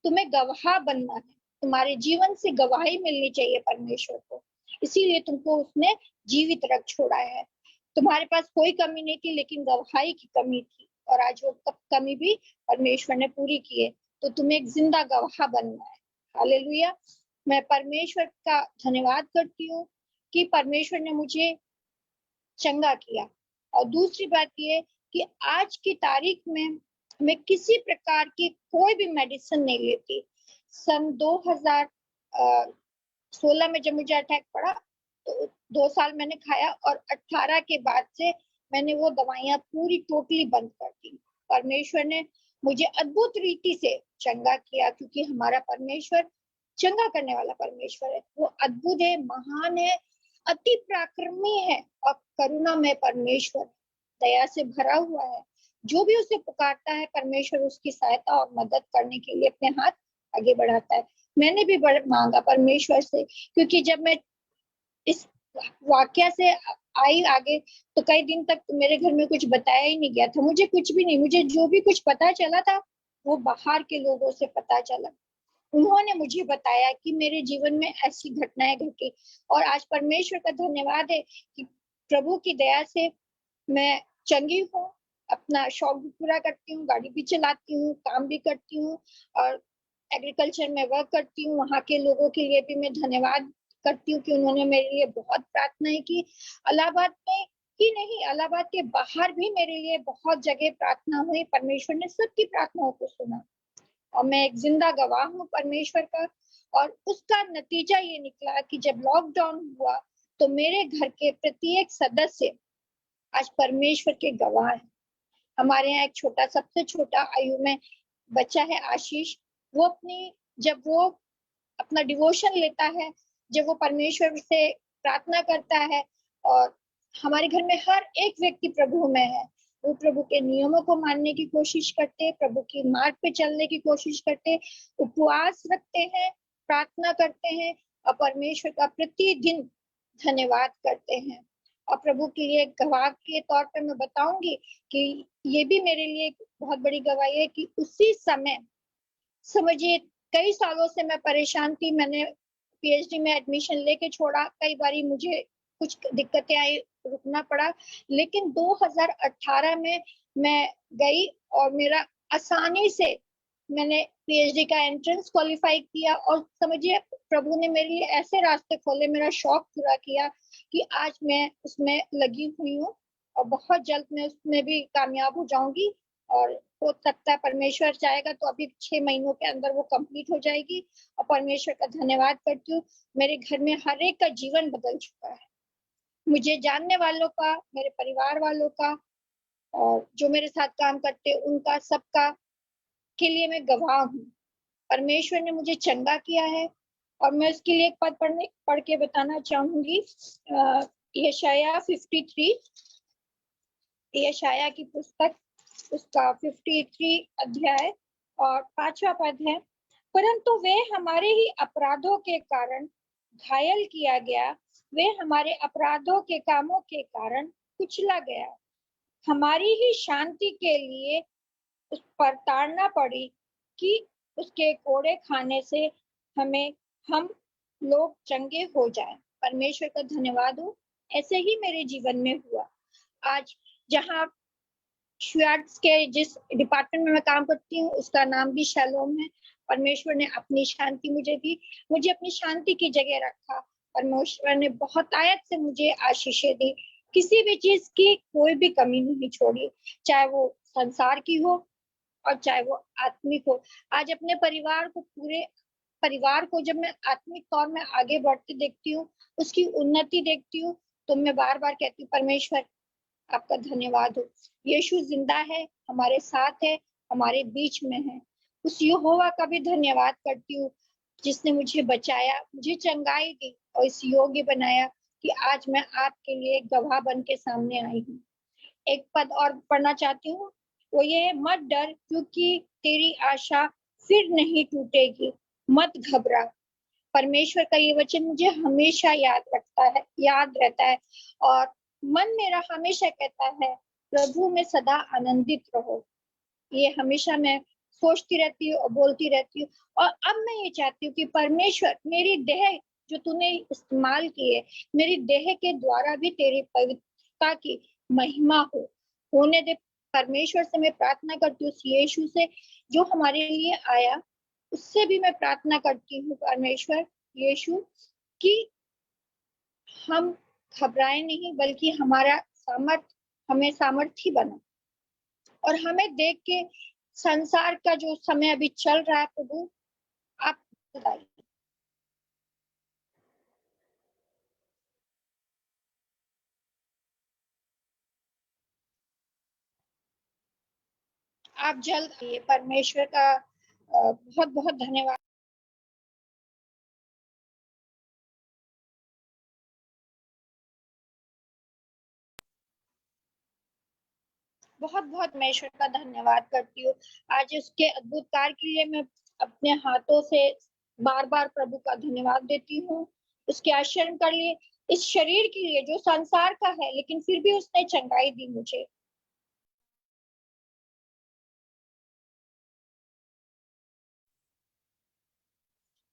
तुम्हें गवाह बनना है, तुम्हारे जीवन से गवाही मिलनी चाहिए परमेश्वर को, इसीलिए तुमको उसने जीवित रख छोड़ा है। तुम्हारे पास कोई कमी नहीं थी, लेकिन गवाही की कमी थी, और आज वो कमी भी परमेश्वर ने पूरी की है। तो तुम्हें एक जिंदा गवाह बनना है। हालेलुया। मैं परमेश्वर का धन्यवाद करती हूँ कि परमेश्वर ने मुझे चंगा किया। और दूसरी बात ये कि आज की तारीख में मैं किसी प्रकार की कोई भी मेडिसिन नहीं लेती। सन 2016 में जब मुझे अटैक पड़ा तो 2 साल मैंने खाया और 18 के बाद से मैंने वो दवाइयां पूरी टोटली बंद कर दी। परमेश्वर ने मुझे अद्भुत रीति से चंगा किया, क्योंकि हमारा परमेश्वर चंगा करने वाला परमेश्वर है। वो अद्भुत है, महान है, अति पराक्रमी है और करुणामय परमेश्वर, दया से भरा हुआ है। जो भी उसे पुकारता है परमेश्वर उसकी सहायता और मदद करने के लिए अपने हाथ आगे बढ़ाता है। मैंने भी मांगा परमेश्वर से, क्योंकि जब मैं इस वाक्य से आई आगे तो कई दिन तक मेरे घर में कुछ बताया ही नहीं गया था। मुझे कुछ भी नहीं, मुझे जो भी कुछ पता चला था वो बाहर के लोगों से पता चला। उन्होंने मुझे बताया कि मेरे जीवन में ऐसी घटनाएं घटी और आज परमेश्वर का धन्यवाद है कि प्रभु की दया से मैं चंगी हूँ, अपना शौक भी पूरा करती हूँ, गाड़ी भी चलाती हूँ, काम भी करती हूँ और एग्रीकल्चर में वर्क करती हूँ। वहाँ के लोगों के लिए भी मैं धन्यवाद करती हूँ कि उन्होंने मेरे लिए बहुत प्रार्थनाएं की। इलाहाबाद में ही नहीं, इलाहाबाद के बाहर भी मेरे लिए बहुत जगह प्रार्थना हुई। परमेश्वर ने सबकी प्रार्थनाओं को सुना और मैं एक जिंदा गवाह हूँ परमेश्वर का। और उसका नतीजा ये निकला कि जब लॉकडाउन हुआ तो मेरे घर के प्रत्येक सदस्य आज परमेश्वर के गवाह हैं। हमारे यहाँ एक छोटा, सबसे छोटा आयु में बच्चा है आशीष। वो जब वो अपना डिवोशन लेता है, जब वो परमेश्वर से प्रार्थना करता है, और हमारे घर में हर एक व्यक्ति प्रभु में है। वो प्रभु के नियमों को मानने की कोशिश करते, प्रभु की मार्ग पे चलने की कोशिश करते, उपवास रखते हैं, प्रार्थना करते हैं और परमेश्वर का प्रतिदिन धन्यवाद करते हैं। और प्रभु के लिए गवाह के तौर पर मैं बताऊंगी कि ये भी मेरे लिए बहुत बड़ी गवाही है कि उसी समय, समझिए कई सालों से मैं परेशान थी। मैंने पीएचडी में एडमिशन लेके छोड़ा, कई बारी मुझे कुछ दिक्कतें आई, रुकना पड़ा, लेकिन 2018 में मैं गई और मेरा आसानी से मैंने पीएचडी का एंट्रेंस क्वालिफाई किया। और समझिए प्रभु ने मेरे लिए ऐसे रास्ते खोले, मेरा शौक पूरा किया कि आज मैं उसमें लगी हुई हूँ और बहुत जल्द मैं उसमें भी कामयाब हो जाऊंगी। और हो सकता है परमेश्वर चाहेगा तो अभी 6 महीनों के अंदर वो कंप्लीट हो जाएगी। और परमेश्वर का धन्यवाद करती हूँ, मेरे घर में हर एक का जीवन बदल चुका है। मुझे जानने वालों का, मेरे परिवार वालों का और जो मेरे साथ काम करते उनका, सबका के लिए मैं गवाह हूँ। परमेश्वर ने मुझे चंगा किया है। और मैं उसके लिए एक पद पढ़ के बताना चाहूंगी। यशाया 53, यशाया की पुस्तक, उसका 53 अध्याय और 5वां पद है। परंतु वे हमारे ही अपराधों के कारण घायल किया गया, वे हमारे अपराधों के कामों के कारण कुचला गया। हमारी ही शांति के लिए उस पर ताड़ना पड़ी कि उसके कोड़े खाने से हम लोग चंगे हो जाएं। परमेश्वर का धन्यवाद हो। ऐसे ही मेरे जीवन में हुआ। आज जहाँ श्वेट्स के जिस डिपार्टमेंट में मैं काम करती हूँ उसका नाम भी शैलोम है। परमेश्वर ने अपनी शांति मुझे दी, मुझे अपनी शांति की जगह रखा। परमेश्वर ने बहुत आयत से मुझे आशीषें दी, किसी भी चीज की कोई भी कमी नहीं छोड़ी, चाहे वो संसार की हो और चाहे वो आत्मिक हो। आज अपने परिवार को, पूरे परिवार को जब मैं आत्मिक तौर में आगे बढ़ते देखती हूँ, उसकी उन्नति देखती हूँ, तो मैं बार बार कहती हूँ परमेश्वर आपका धन्यवाद हो। यीशु जिंदा है, हमारे साथ है, हमारे बीच में है। उस यहोवा का भी धन्यवाद करती हूँ जिसने मुझे बचाया, मुझे चंगाई दी और इस योग्य बनाया कि आज मैं आपके लिए गवाह बन के सामने आई हूँ। एक पद और पढ़ना चाहती हूँ, वो ये, मत डर क्योंकि तेरी आशा फिर नहीं टूटेगी, मत घबरा। परमेश्वर का ये वचन मुझे हमेशा याद रहता है और मन मेरा हमेशा कहता है प्रभु में सदा आनंदित रहो। ये हमेशा मैं सोचती रहती हूँ और बोलती रहती हूँ। और अब मैं ये चाहती हूँ कि परमेश्वर मेरी देह जो तूने इस्तेमाल की है, मेरी देह के द्वारा भी तेरी पवित्रता की महिमा होने दे। परमेश्वर से मैं प्रार्थना करती हूँ, यीशु से जो हमारे लिए आया उससे भी मैं प्रार्थना करती हूँ परमेश्वर यीशु कि हम घबराए नहीं, बल्कि हमारा हमें सामर्थी बना। और हमें देख के संसार का जो समय अभी चल रहा है, प्रभु आप बताइए। आप जल्द आइए। परमेश्वर का बहुत बहुत धन्यवाद। बहुत बहुत परमेश्वर का धन्यवाद करती हूँ। आज उसके अद्भुत कार्य के लिए मैं अपने हाथों से बार बार प्रभु का धन्यवाद देती हूँ। उसके आचरण कर लिए, इस शरीर के लिए जो संसार का है, लेकिन फिर भी उसने चंगाई दी मुझे।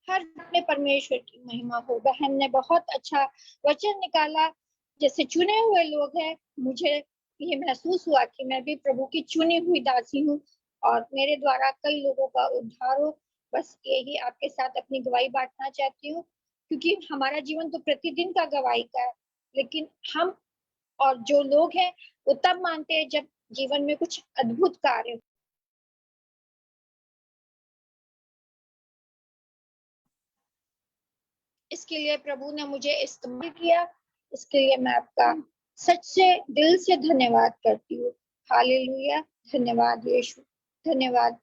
हर अपने परमेश्वर की महिमा हो। बहन ने बहुत अच्छा वचन निकाला। जैसे चुने हुए लोग हैं, मुझे ये महसूस हुआ कि मैं भी प्रभु की चुनी हुई दासी हूँ और मेरे द्वारा कई लोगों का उद्धार हो। बस यही आपके साथ अपनी गवाही बांटना चाहती हूँ, क्योंकि हमारा जीवन तो प्रतिदिन का गवाही का है, लेकिन हम और जो लोग हैं वो तब मानते हैं जब जीवन में कुछ अद्भुत कार्य हो। इसके लिए प्रभु ने मुझे इस्तेमाल किया। इसके लिए मैं आपका सच से दिल से धन्यवाद करती हूँ। हालेलुया। धन्यवाद यीशु। धन्यवाद।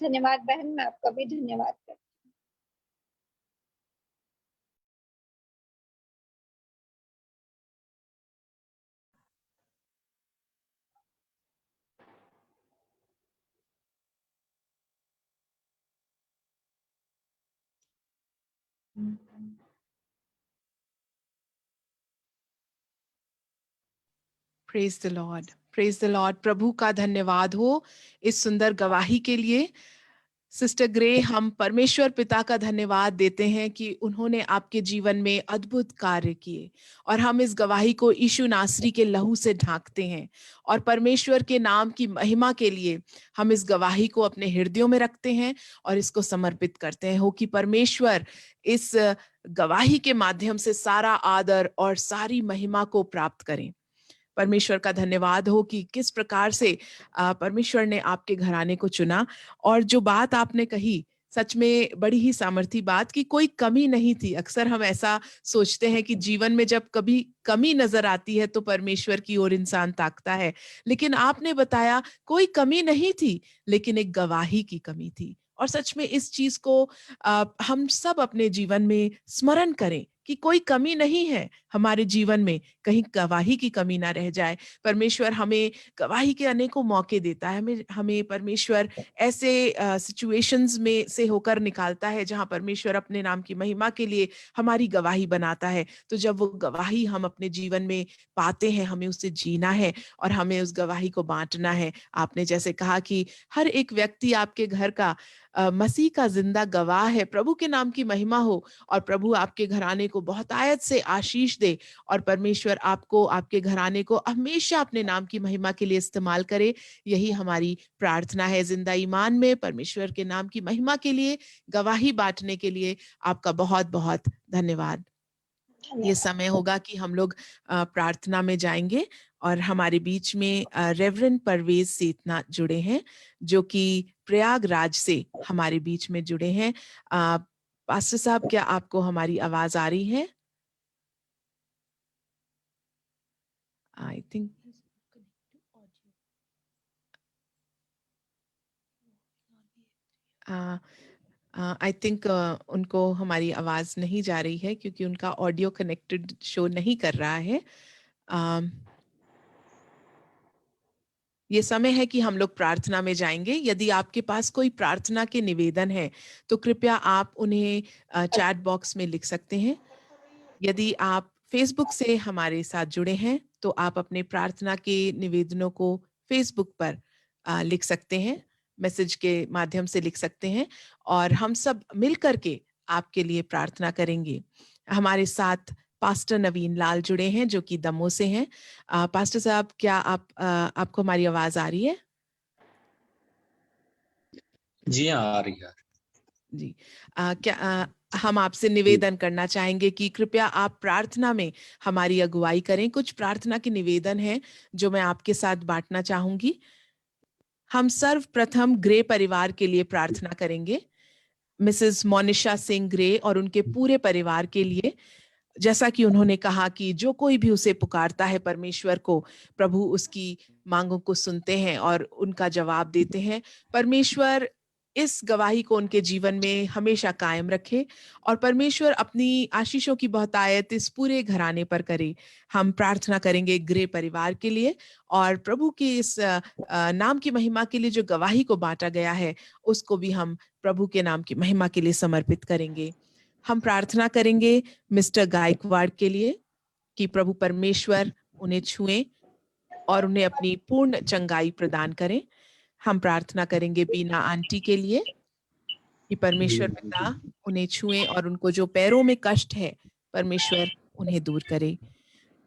धन्यवाद बहन, मैं आपका भी धन्यवाद करती हूँ। Praise the Lord, praise the Lord. प्रभु का धन्यवाद हो इस सुंदर गवाही के लिए। सिस्टर ग्रे, हम परमेश्वर पिता का धन्यवाद देते हैं कि उन्होंने आपके जीवन में अद्भुत कार्य किए, और हम इस गवाही को यीशु नासरी के लहू से ढांकते हैं, और परमेश्वर के नाम की महिमा के लिए हम इस गवाही को अपने हृदयों में रखते हैं और इसको समर्पित करते हैं। हो कि परमेश्वर इस गवाही के माध्यम से सारा आदर और सारी महिमा को प्राप्त करें। परमेश्वर का धन्यवाद हो कि किस प्रकार से परमेश्वर ने आपके घराने को चुना। और जो बात आपने कही, सच में बड़ी ही सामर्थी बात, कि कोई कमी नहीं थी। अक्सर हम ऐसा सोचते हैं कि जीवन में जब कभी कमी नजर आती है तो परमेश्वर की ओर इंसान ताकता है, लेकिन आपने बताया कोई कमी नहीं थी, लेकिन एक गवाही की कमी थी। और सच में इस चीज को हम सब अपने जीवन में स्मरण करें कि कोई कमी नहीं है हमारे जीवन में, कहीं गवाही की कमी ना रह जाए। परमेश्वर हमें गवाही के अनेकों मौके देता है। हमें परमेश्वर ऐसे सिचुएशंस में से होकर निकालता है जहां परमेश्वर अपने नाम की महिमा के लिए हमारी गवाही बनाता है। तो जब वो गवाही हम अपने जीवन में पाते हैं, हमें उससे जीना है और हमें उस गवाही को बांटना है। आपने जैसे कहा कि हर एक व्यक्ति आपके घर का मसीह का जिंदा गवाह है। प्रभु के नाम की महिमा हो, और प्रभु आपके घराने को बहुत आयत से आशीष दे, और परमेश्वर आपको, आपके घराने को हमेशा अपने नाम की महिमा के लिए इस्तेमाल करे। यही हमारी प्रार्थना है। जिंदा ईमान में परमेश्वर के नाम की महिमा के लिए गवाही बांटने के लिए आपका बहुत बहुत धन्यवाद। ये समय होगा कि हम लोग प्रार्थना में जाएंगे, और हमारे बीच में रेवरेंड परवेज सेतना जुड़े हैं, जो कि प्रयागराज से हमारे बीच में जुड़े हैं। पास्टर साहब, क्या आपको हमारी आवाज आ रही है? आई थिंक उनको हमारी आवाज नहीं जा रही है, क्योंकि उनका ऑडियो कनेक्टेड शो नहीं कर रहा है। ये समय है कि हम लोग प्रार्थना में जाएंगे। यदि आपके पास कोई प्रार्थना के निवेदन है तो कृपया आप उन्हें चैट बॉक्स में लिख सकते हैं। यदि आप फेसबुक से हमारे साथ जुड़े हैं तो आप अपने प्रार्थना के निवेदनों को फेसबुक पर लिख सकते हैं, मैसेज के माध्यम से लिख सकते हैं, और हम सब मिल करके आपके लिए प्रार्थना करेंगे। हमारे साथ पास्टर नवीन लाल जुड़े हैं, जो कि दमोह से हैं। पास्टर साहब, क्या आपको हमारी आवाज आ रही है? जी हाँ, आ रही है। जी। क्या हम आपसे निवेदन करना चाहेंगे कि कृपया आप प्रार्थना में हमारी अगुवाई करें। कुछ प्रार्थना के निवेदन हैं जो मैं आपके साथ बांटना चाहूंगी। हम सर्वप्रथम ग्रे परिवार के लिए प्रार्थना करेंगे, मिसेस मोनिशा सिंह ग्रे और उनके पूरे परिवार के लिए। जैसा कि उन्होंने कहा कि जो कोई भी उसे पुकारता है परमेश्वर को, प्रभु उसकी मांगों को सुनते हैं और उनका जवाब देते हैं। परमेश्वर इस गवाही को उनके जीवन में हमेशा कायम रखे और परमेश्वर अपनी आशीषों की बहुतायत इस पूरे घराने पर करे। हम प्रार्थना करेंगे ग्रे परिवार के लिए और प्रभु के इस नाम की महिमा के लिए जो गवाही को बांटा गया है उसको भी हम प्रभु के नाम की महिमा के लिए समर्पित करेंगे। हम प्रार्थना करेंगे मिस्टर गायकवाड़ के लिए कि प्रभु परमेश्वर उन्हें छुए और उन्हें अपनी पूर्ण चंगाई प्रदान करें। हम प्रार्थना करेंगे बीना आंटी के लिए कि परमेश्वर पिता उन्हें छुए और उनको जो पैरों में कष्ट है परमेश्वर उन्हें दूर करे।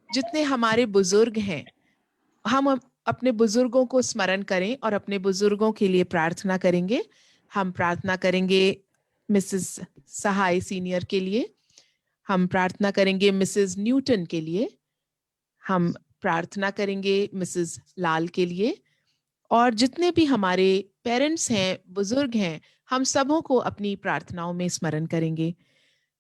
जितने हमारे बुजुर्ग हैं, हम अपने बुजुर्गों को स्मरण करें और अपने बुजुर्गों के लिए प्रार्थना करेंगे। हम प्रार्थना करेंगे मिसेस सहाय सीनियर के लिए, हम प्रार्थना करेंगे मिसेस न्यूटन के लिए, हम प्रार्थना करेंगे मिसेस लाल के लिए और जितने भी हमारे पेरेंट्स हैं, बुजुर्ग हैं, हम सबों को अपनी प्रार्थनाओं में स्मरण करेंगे।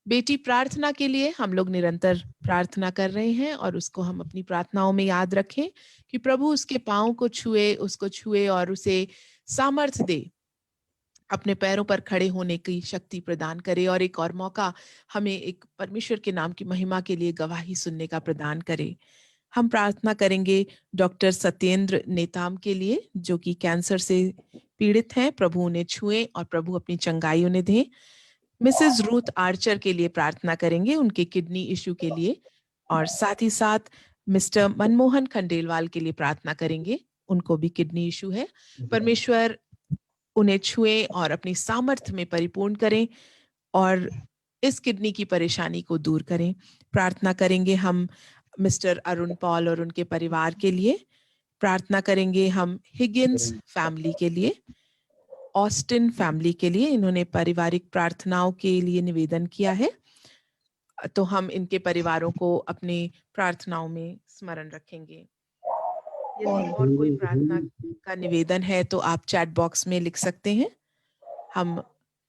बेटी प्रार्थना के लिए हम लोग निरंतर प्रार्थना कर रहे हैं और उसको हम अपनी प्रार्थनाओं में याद रखें कि प्रभु उसके पाँव को छुए, उसको छुए और उसे सामर्थ्य दे, अपने पैरों पर खड़े होने की शक्ति प्रदान करे और एक और मौका हमें एक परमेश्वर के नाम की महिमा के लिए गवाही सुनने का प्रदान करे। हम प्रार्थना करेंगे डॉक्टर सत्येंद्र नेताम के लिए जो कि कैंसर से पीड़ित हैं, प्रभु उन्हें छुए और प्रभु अपनी चंगाई उन्हें दें। मिसेस रूथ आर्चर के लिए प्रार्थना करेंगे उनके किडनी इश्यू के लिए और साथ ही साथ मिस्टर मनमोहन खंडेलवाल के लिए प्रार्थना करेंगे, उनको भी किडनी इश्यू है। परमेश्वर उन्हें छुए और अपनी सामर्थ्य में परिपूर्ण करें और इस किडनी की परेशानी को दूर करें। प्रार्थना करेंगे हम मिस्टर अरुण पॉल और उनके परिवार के लिए, प्रार्थना करेंगे हम हिगिंस फैमिली के लिए, ऑस्टिन फैमिली के लिए। इन्होंने पारिवारिक प्रार्थनाओं के लिए निवेदन किया है तो हम इनके परिवारों को अपनी प्रार्थनाओं में स्मरण रखेंगे। यदि और कोई प्रार्थना का निवेदन है तो आप चैट बॉक्स में लिख सकते हैं।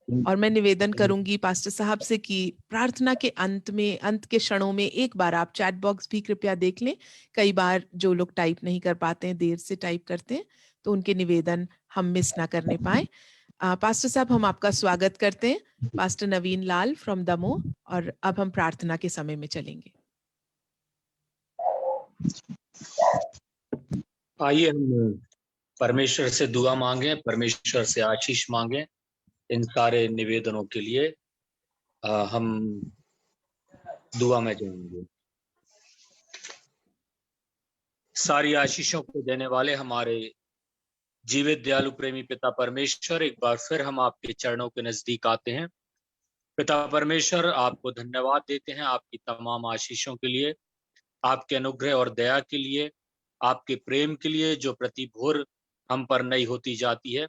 और मैं निवेदन करूंगी पास्टर साहब से कि प्रार्थना के अंत के क्षणों में एक बार आप चैट बॉक्स भी कृपया देख लें। कई बार जो लोग टाइप नहीं कर पाते हैं, देर से टाइप करते हैं, तो उनके निवेदन हम मिस ना करने पाए। पास्टर साहब, हम आपका स्वागत करते हैं, pastor Naveen Lal from Damoh, और अब हम प्रार्थना के समय में चलेंगे। आइए हम परमेश्वर से दुआ मांगे, परमेश्वर से आशीष मांगे। इन सारे निवेदनों के लिए हम दुआ में जाएंगे। सारी आशीषों को देने वाले हमारे जीवित दयालु प्रेमी पिता परमेश्वर, एक बार फिर हम आपके चरणों के नजदीक आते हैं। पिता परमेश्वर, आपको धन्यवाद देते हैं आपकी तमाम आशीषों के लिए, आपके अनुग्रह और दया के लिए, आपके प्रेम के लिए जो प्रति भोर हम पर नई होती जाती है।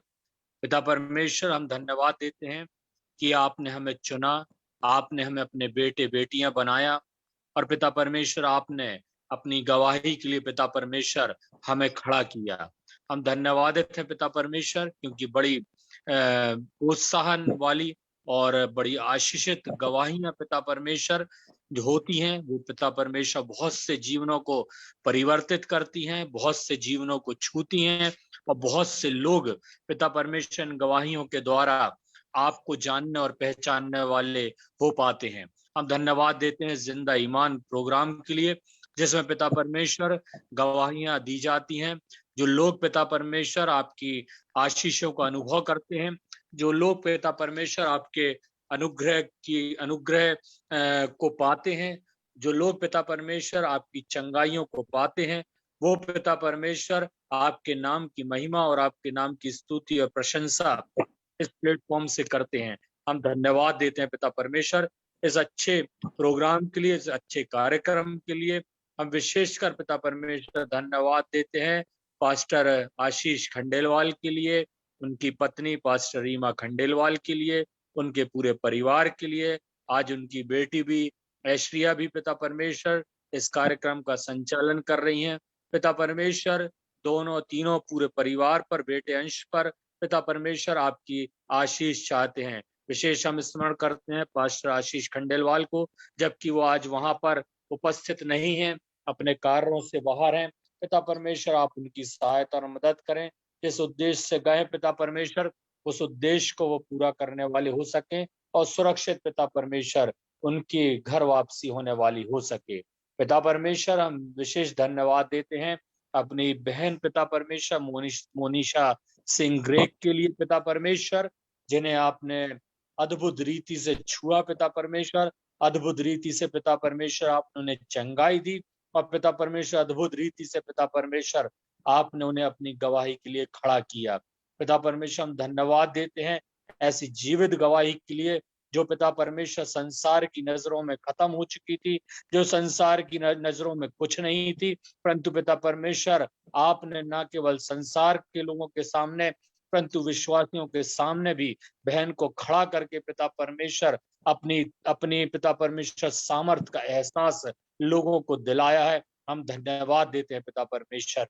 पिता परमेश्वर, हम धन्यवाद देते हैं कि आपने हमें चुना, आपने हमें अपने बेटे बेटियां बनाया और पिता परमेश्वर आपने अपनी गवाही के लिए पिता परमेश्वर हमें खड़ा किया। हम धन्यवादित हैं पिता परमेश्वर, क्योंकि बड़ी प्रोत्साहन वाली और बड़ी आशीषित गवाहियां पिता परमेश्वर जो होती हैं वो पिता परमेश्वर बहुत से जीवनों को परिवर्तित करती हैं, बहुत से जीवनों को छूती हैं और बहुत से लोग पिता परमेश्वर गवाहियों के द्वारा आपको जानने और पहचानने वाले हो पाते हैं। हम धन्यवाद देते हैं जिंदा ईमान प्रोग्राम के लिए, जिसमें पिता परमेश्वर गवाहियां दी जाती हैं। जो लोग पिता परमेश्वर आपकी आशीषों का अनुभव करते हैं, जो लोग पिता परमेश्वर आपके अनुग्रह को पाते हैं, जो लोग पिता परमेश्वर आपकी चंगाइयों को पाते हैं, वो पिता परमेश्वर आपके नाम की महिमा और आपके नाम की स्तुति और प्रशंसा इस प्लेटफॉर्म से करते हैं। हम धन्यवाद देते हैं पिता परमेश्वर इस अच्छे प्रोग्राम के लिए, इस अच्छे कार्यक्रम के लिए। हम विशेषकर पिता परमेश्वर धन्यवाद देते हैं पास्टर आशीष खंडेलवाल के लिए, उनकी पत्नी पास्टर रीमा खंडेलवाल के लिए, उनके पूरे परिवार के लिए, आज उनकी बेटी भी ऐश्वर्या भी पिता परमेश्वर इस कार्यक्रम का संचालन कर रही हैं। पिता परमेश्वर दोनों तीनों पूरे परिवार पर, बेटे अंश पर पिता परमेश्वर आपकी आशीष चाहते हैं। विशेष हम स्मरण करते हैं पास्टर आशीष खंडेलवाल को, जबकि वो आज वहां पर उपस्थित नहीं हैं, अपने कार्यों से बाहर हैं। पिता परमेश्वर आप उनकी सहायता और मदद करें। जिस उद्देश्य से गए पिता परमेश्वर, उस उद्देश्य को वो पूरा करने वाले हो सके और सुरक्षित पिता परमेश्वर उनकी घर वापसी होने वाली हो सके। पिता परमेश्वर हम विशेष धन्यवाद देते हैं अपनी बहन पिता परमेश्वर मोनिशा सिंह ग्रेग के लिए पिता परमेश्वर, जिन्हें आपने अद्भुत रीति से छुआ पिता परमेश्वर, अद्भुत रीति से पिता परमेश्वर आपने उन्हें चंगाई दी और पिता परमेश्वर अद्भुत रीति से पिता परमेश्वर आपने उन्हें अपनी गवाही के लिए खड़ा किया। पिता परमेश्वर हम धन्यवाद देते हैं ऐसी जीवित गवाही के लिए जो पिता परमेश्वर संसार की नजरों में खत्म हो चुकी थी, जो संसार की नजरों में कुछ नहीं थी, परंतु पिता परमेश्वर आपने न केवल संसार के लोगों के सामने परंतु विश्वासियों के सामने भी बहन को खड़ा करके पिता परमेश्वर अपनी पिता परमेश्वर सामर्थ का एहसास लोगों को दिलाया है। हम धन्यवाद देते हैं पिता परमेश्वर।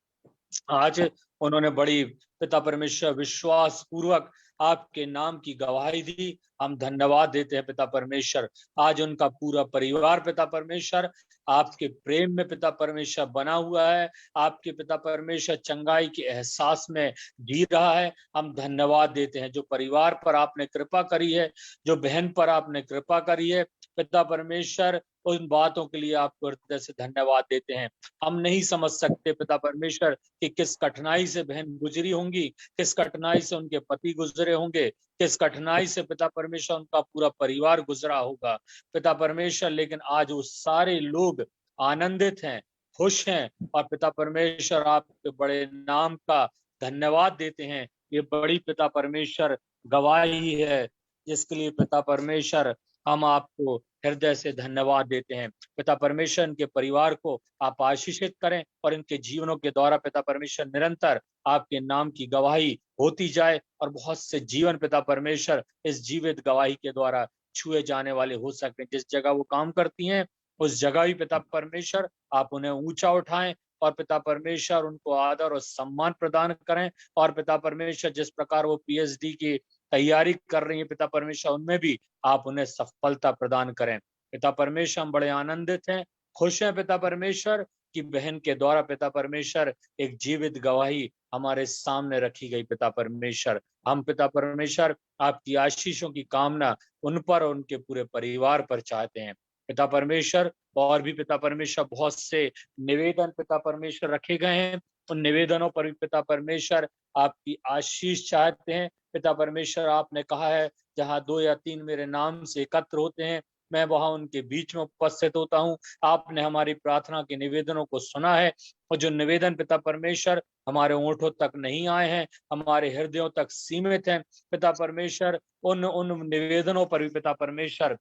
आज उन्होंने बड़ी पिता परमेश्वर विश्वास पूर्वक आपके नाम की गवाही दी। हम धन्यवाद देते हैं पिता परमेश्वर। आज उनका पूरा परिवार पिता परमेश्वर आपके प्रेम में पिता परमेश्वर बना हुआ है, आपके पिता परमेश्वर चंगाई के एहसास में जी रहा है। हम धन्यवाद देते हैं जो परिवार पर आपने कृपा करी है, जो बहन पर आपने कृपा करी है पिता परमेश्वर, उन बातों के लिए आपको हृदय से धन्यवाद देते हैं। हम नहीं समझ सकते पिता परमेश्वर कि किस कठिनाई से बहन गुजरी होंगी, किस कठिनाई से उनके पति गुजरे होंगे, किस कठिनाई से पिता परमेश्वर उनका पूरा परिवार गुजरा होगा पिता परमेश्वर, लेकिन आज वो सारे लोग आनंदित हैं, खुश हैं और पिता परमेश्वर आपके बड़े नाम का धन्यवाद देते हैं। ये बड़ी पिता परमेश्वर गवाही है जिसके लिए पिता परमेश्वर हम आपको हृदय से धन्यवाद देते हैं। पिता परमेश्वर इनके परिवार को आप आशीषित करें और इनके जीवनों के द्वारा पिता परमेश्वर निरंतर आपके नाम की गवाही होती जाए और बहुत से जीवन पिता परमेश्वर इस जीवित गवाही के द्वारा छुए जाने वाले हो सकें। जिस जगह वो काम करती हैं उस जगह भी पिता परमेश्वर आप उन्हें ऊंचा उठाएं और पिता परमेश्वर उनको आदर और सम्मान प्रदान करें। और पिता परमेश्वर जिस प्रकार वो पीएचडी की तैयारी कर रही है पिता परमेश्वर, उनमें भी आप उन्हें सफलता प्रदान करें। पिता परमेश्वर हम बड़े आनंदित हैं, खुश हैं पिता परमेश्वर की बहन के द्वारा पिता परमेश्वर एक जीवित गवाही हमारे सामने रखी गई। पिता परमेश्वर हम पिता परमेश्वर आपकी आशीषों की कामना उन पर और उनके पूरे परिवार पर चाहते हैं पिता परमेश्वर। और भी पिता परमेश्वर बहुत से निवेदन पिता परमेश्वर रखे गए हैं, उन निवेदनों पर भी पिता परमेश्वर आपकी आशीष चाहते हैं। पिता परमेश्वर आपने कहा है जहाँ 2 या 3 मेरे नाम से एकत्र होते हैं मैं वहां उनके बीच में उपस्थित होता हूँ। आपने हमारी प्रार्थना के निवेदनों को सुना है और जो निवेदन पिता परमेश्वर हमारे ओंठों तक नहीं आए हैं, हमारे हृदयों तक सीमित हैं पिता परमेश्वर, उन निवेदनों पर भी पिता परमेश्वर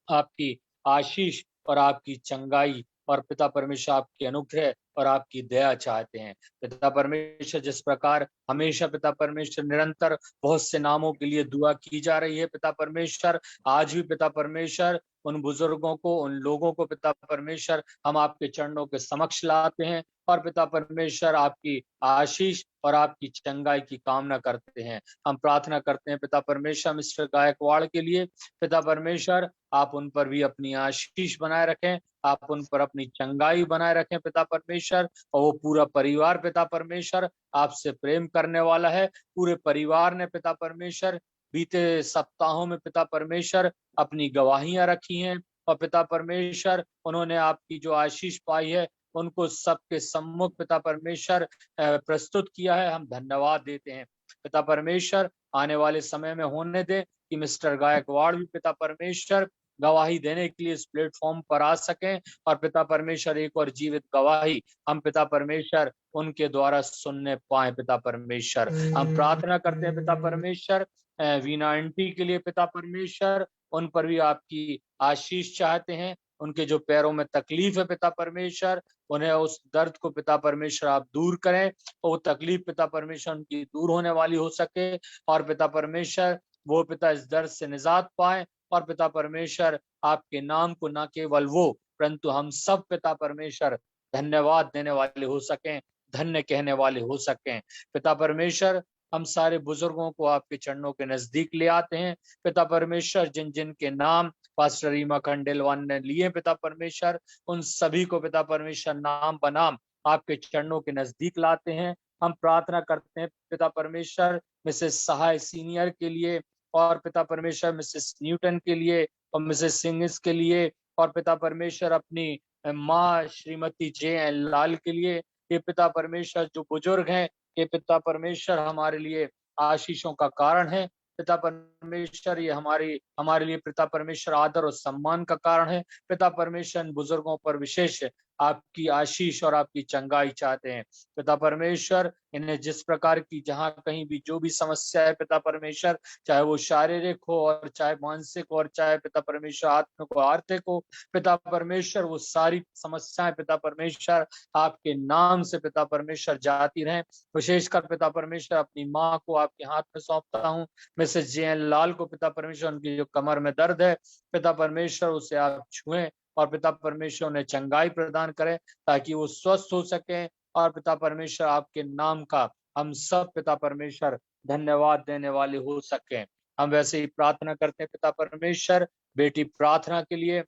आपकी आशीष और आपकी चंगाई और पिता परमेश्वर आपकी अनुग्रह और आपकी दया चाहते हैं। पिता परमेश्वर जिस प्रकार हमेशा पिता परमेश्वर निरंतर बहुत से नामों के लिए दुआ की जा रही है पिता परमेश्वर, आज भी पिता परमेश्वर उन बुजुर्गों को, उन लोगों को पिता परमेश्वर हम आपके चरणों के समक्ष लाते हैं और पिता परमेश्वर आपकी आशीष और आपकी चंगाई की कामना करते हैं। हम प्रार्थना करते हैं पिता परमेश्वर मिस्टर गायकवाड़ के लिए, पिता परमेश्वर आप उन पर भी अपनी आशीष बनाए रखें, आप उन पर अपनी चंगाई बनाए रखें पिता परमेश्वर। और वो पूरा परिवार पिता परमेश्वर आपसे प्रेम करने वाला है। पूरे परिवार ने पिता परमेश्वर बीते सप्ताहों में पिता परमेश्वर अपनी गवाहियां रखी हैं और पिता परमेश्वर उन्होंने आपकी जो आशीष पाई है उनको सबके सम्मुख पिता परमेश्वर प्रस्तुत किया है। हम धन्यवाद देते हैं पिता परमेश्वर। आने वाले समय में होने दे कि मिस्टर गायकवाड़ भी पिता परमेश्वर गवाही देने के लिए इस प्लेटफॉर्म पर आ सकें और पिता परमेश्वर एक और जीवित गवाही हम पिता परमेश्वर उनके द्वारा सुनने पाए पिता परमेश्वर। हम प्रार्थना करते हैं पिता परमेश्वर वीना आंटी के लिए पिता परमेश्वर, उन पर भी आपकी आशीष चाहते हैं। उनके जो पैरों में तकलीफ है पिता परमेश्वर, उन्हें उस दर्द को पिता परमेश्वर आप दूर करें और वो तकलीफ पिता परमेश्वर उनकी दूर होने वाली हो सके और पिता परमेश्वर वो पिता इस दर्द से निजात पाए और पिता परमेश्वर आपके नाम को न केवल वो परंतु हम सब पिता परमेश्वर धन्यवाद देने वाले हो सकें, धन्य कहने वाले हो सकें। पिता परमेश्वर हम सारे बुजुर्गों को आपके चरणों के नजदीक ले आते हैं। पिता परमेश्वर जिन जिन के नाम पास्टर रीमा खंडेलवाल ने लिए पिता परमेश्वर, उन सभी को पिता परमेश्वर नाम बनाम आपके चरणों के नजदीक लाते हैं। हम प्रार्थना करते हैं पिता परमेश्वर मिसेस सहाय सीनियर के लिए, और पिता परमेश्वर मिसेस न्यूटन के लिए, और मिसेस सिंगिस के लिए, और पिता परमेश्वर अपनी माँ श्रीमती जे एन लाल के लिए। ये पिता परमेश्वर जो बुजुर्ग हैं, ये पिता परमेश्वर हमारे लिए आशीषों का कारण है। पिता परमेश्वर ये हमारे लिए पिता परमेश्वर आदर और सम्मान का कारण है। पिता परमेश्वर इन बुजुर्गों पर विशेष आपकी आशीष और आपकी चंगाई चाहते हैं। पिता परमेश्वर इन्हें जिस प्रकार की जहां कहीं भी जो भी समस्या है पिता परमेश्वर, चाहे वो शारीरिक हो और चाहे मानसिक हो और चाहे पिता परमेश्वर आत्मिक हो आर्थिक हो, पिता परमेश्वर वो सारी समस्याएं पिता परमेश्वर आपके नाम से पिता परमेश्वर जाती रहें। विशेषकर पिता परमेश्वर अपनी माँ को आपके हाथ में सौंपता हूँ, मिसेस जे एन लाल को पिता परमेश्वर उनकी जो कमर में दर्द है पिता परमेश्वर उसे आप छुएं और पिता परमेश्वर उन्हें चंगाई प्रदान करें ताकि वो स्वस्थ हो सके। और पिता परमेश्वर आपके नाम का हम सब पिता परमेश्वर धन्यवाद देने वाले हो सके। हम वैसे ही प्रार्थना करते हैं पिता परमेश्वर बेटी प्रार्थना के लिए,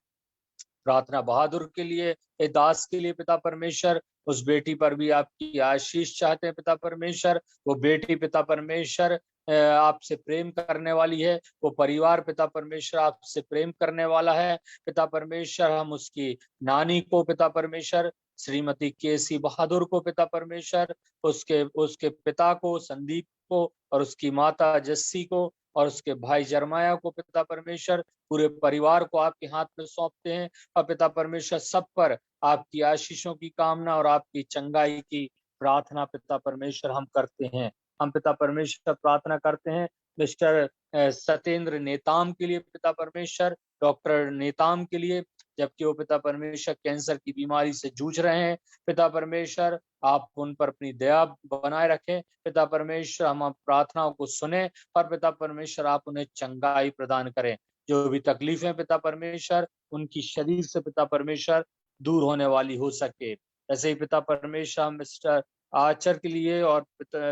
प्रार्थना बहादुर के लिए, ए दास के लिए पिता परमेश्वर, उस बेटी पर भी आपकी आशीष चाहते हैं पिता परमेश्वर। वो बेटी पिता परमेश्वर आपसे प्रेम करने वाली है, वो परिवार पिता परमेश्वर आपसे प्रेम करने वाला है। पिता परमेश्वर हम उसकी नानी को पिता परमेश्वर श्रीमती केसी बहादुर को पिता परमेश्वर, उसके पिता को संदीप को और उसकी माता जस्सी को और उसके भाई जरमाया को पिता परमेश्वर पूरे परिवार को आपके हाथ में सौंपते हैं। और पिता परमेश्वर सब पर आपकी आशीषों की कामना और आपकी चंगाई की प्रार्थना पिता परमेश्वर हम करते हैं। हम पिता परमेश्वर प्रार्थना करते हैं मिस्टर सत्येंद्र नेताम के लिए पिता परमेश्वर, डॉक्टर नेताम के लिए, जबकि वो पिता परमेश्वर कैंसर की बीमारी से जूझ रहे हैं। पिता परमेश्वर आप उन पर अपनी दया बनाए रखें। पिता परमेश्वर हम प्रार्थनाओं को सुने और पिता परमेश्वर आप उन्हें चंगाई प्रदान करें। जो भी तकलीफें पिता परमेश्वर उनकी शरीर से पिता परमेश्वर दूर होने वाली हो सके। ऐसे ही पिता परमेश्वर मिस्टर आचर के लिए और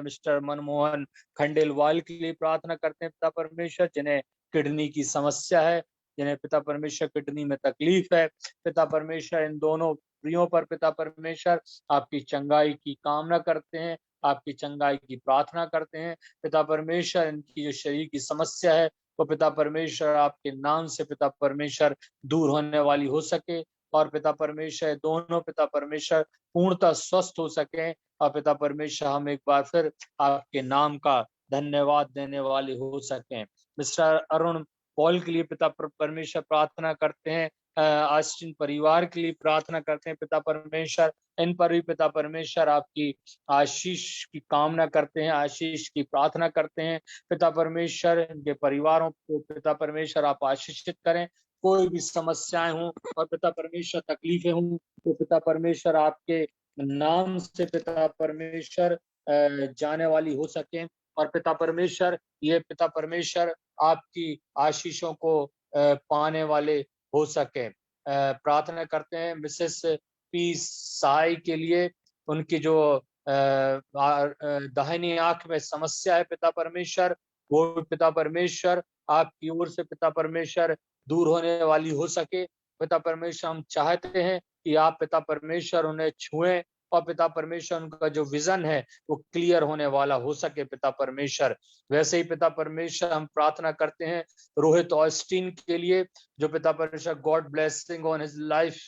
मिस्टर मनमोहन खंडेलवाल के लिए प्रार्थना करते हैं पिता परमेश्वर, जिन्हें किडनी की समस्या है, जिन्हें पिता परमेश्वर किडनी में तकलीफ है। पिता परमेश्वर इन दोनों प्रियों पर पिता परमेश्वर आपकी चंगाई की कामना करते हैं, आपकी चंगाई की प्रार्थना करते हैं। पिता परमेश्वर इनकी जो शरीर की समस्या है वो पिता परमेश्वर आपके नाम से पिता परमेश्वर दूर होने वाली हो सके और पिता परमेश्वर दोनों पिता परमेश्वर पूर्णतः स्वस्थ हो सके। और पिता परमेश्वर हम एक बार फिर आपके नाम का धन्यवाद देने वाले हो सकें। मिस्टर अरुण पॉल के लिए पिता परमेश्वर प्रार्थना करते हैं, आस्टिन परिवार के लिए प्रार्थना करते हैं पिता परमेश्वर, इन पर भी पिता परमेश्वर आपकी आशीष की कामना करते हैं, आशीष की प्रार्थना करते हैं। पिता परमेश्वर इनके परिवारों को पिता परमेश्वर आप आशीषित करें। कोई भी समस्याएं हों और पिता परमेश्वर तकलीफें हों तो पिता परमेश्वर आपके नाम से पिता परमेश्वर जाने वाली हो सके। और पिता परमेश्वर ये पिता परमेश्वर आपकी आशीषों को पाने वाले हो सके। प्रार्थना करते हैं मिसेस पी साई के लिए, उनकी जो दाहिनी आंख में समस्या है पिता परमेश्वर, वो पिता परमेश्वर आपकी ओर से पिता परमेश्वर दूर होने वाली हो सके। पिता परमेश्वर हम चाहते हैं कि आप पिता परमेश्वर उन्हें छुएं और पिता परमेश्वर उनका जो विजन है वो क्लियर होने वाला हो सके पिता परमेश्वर। वैसे ही पिता परमेश्वर हम प्रार्थना करते हैं रोहित ऑस्टिन के लिए, जो पिता परमेश्वर God blessing on his life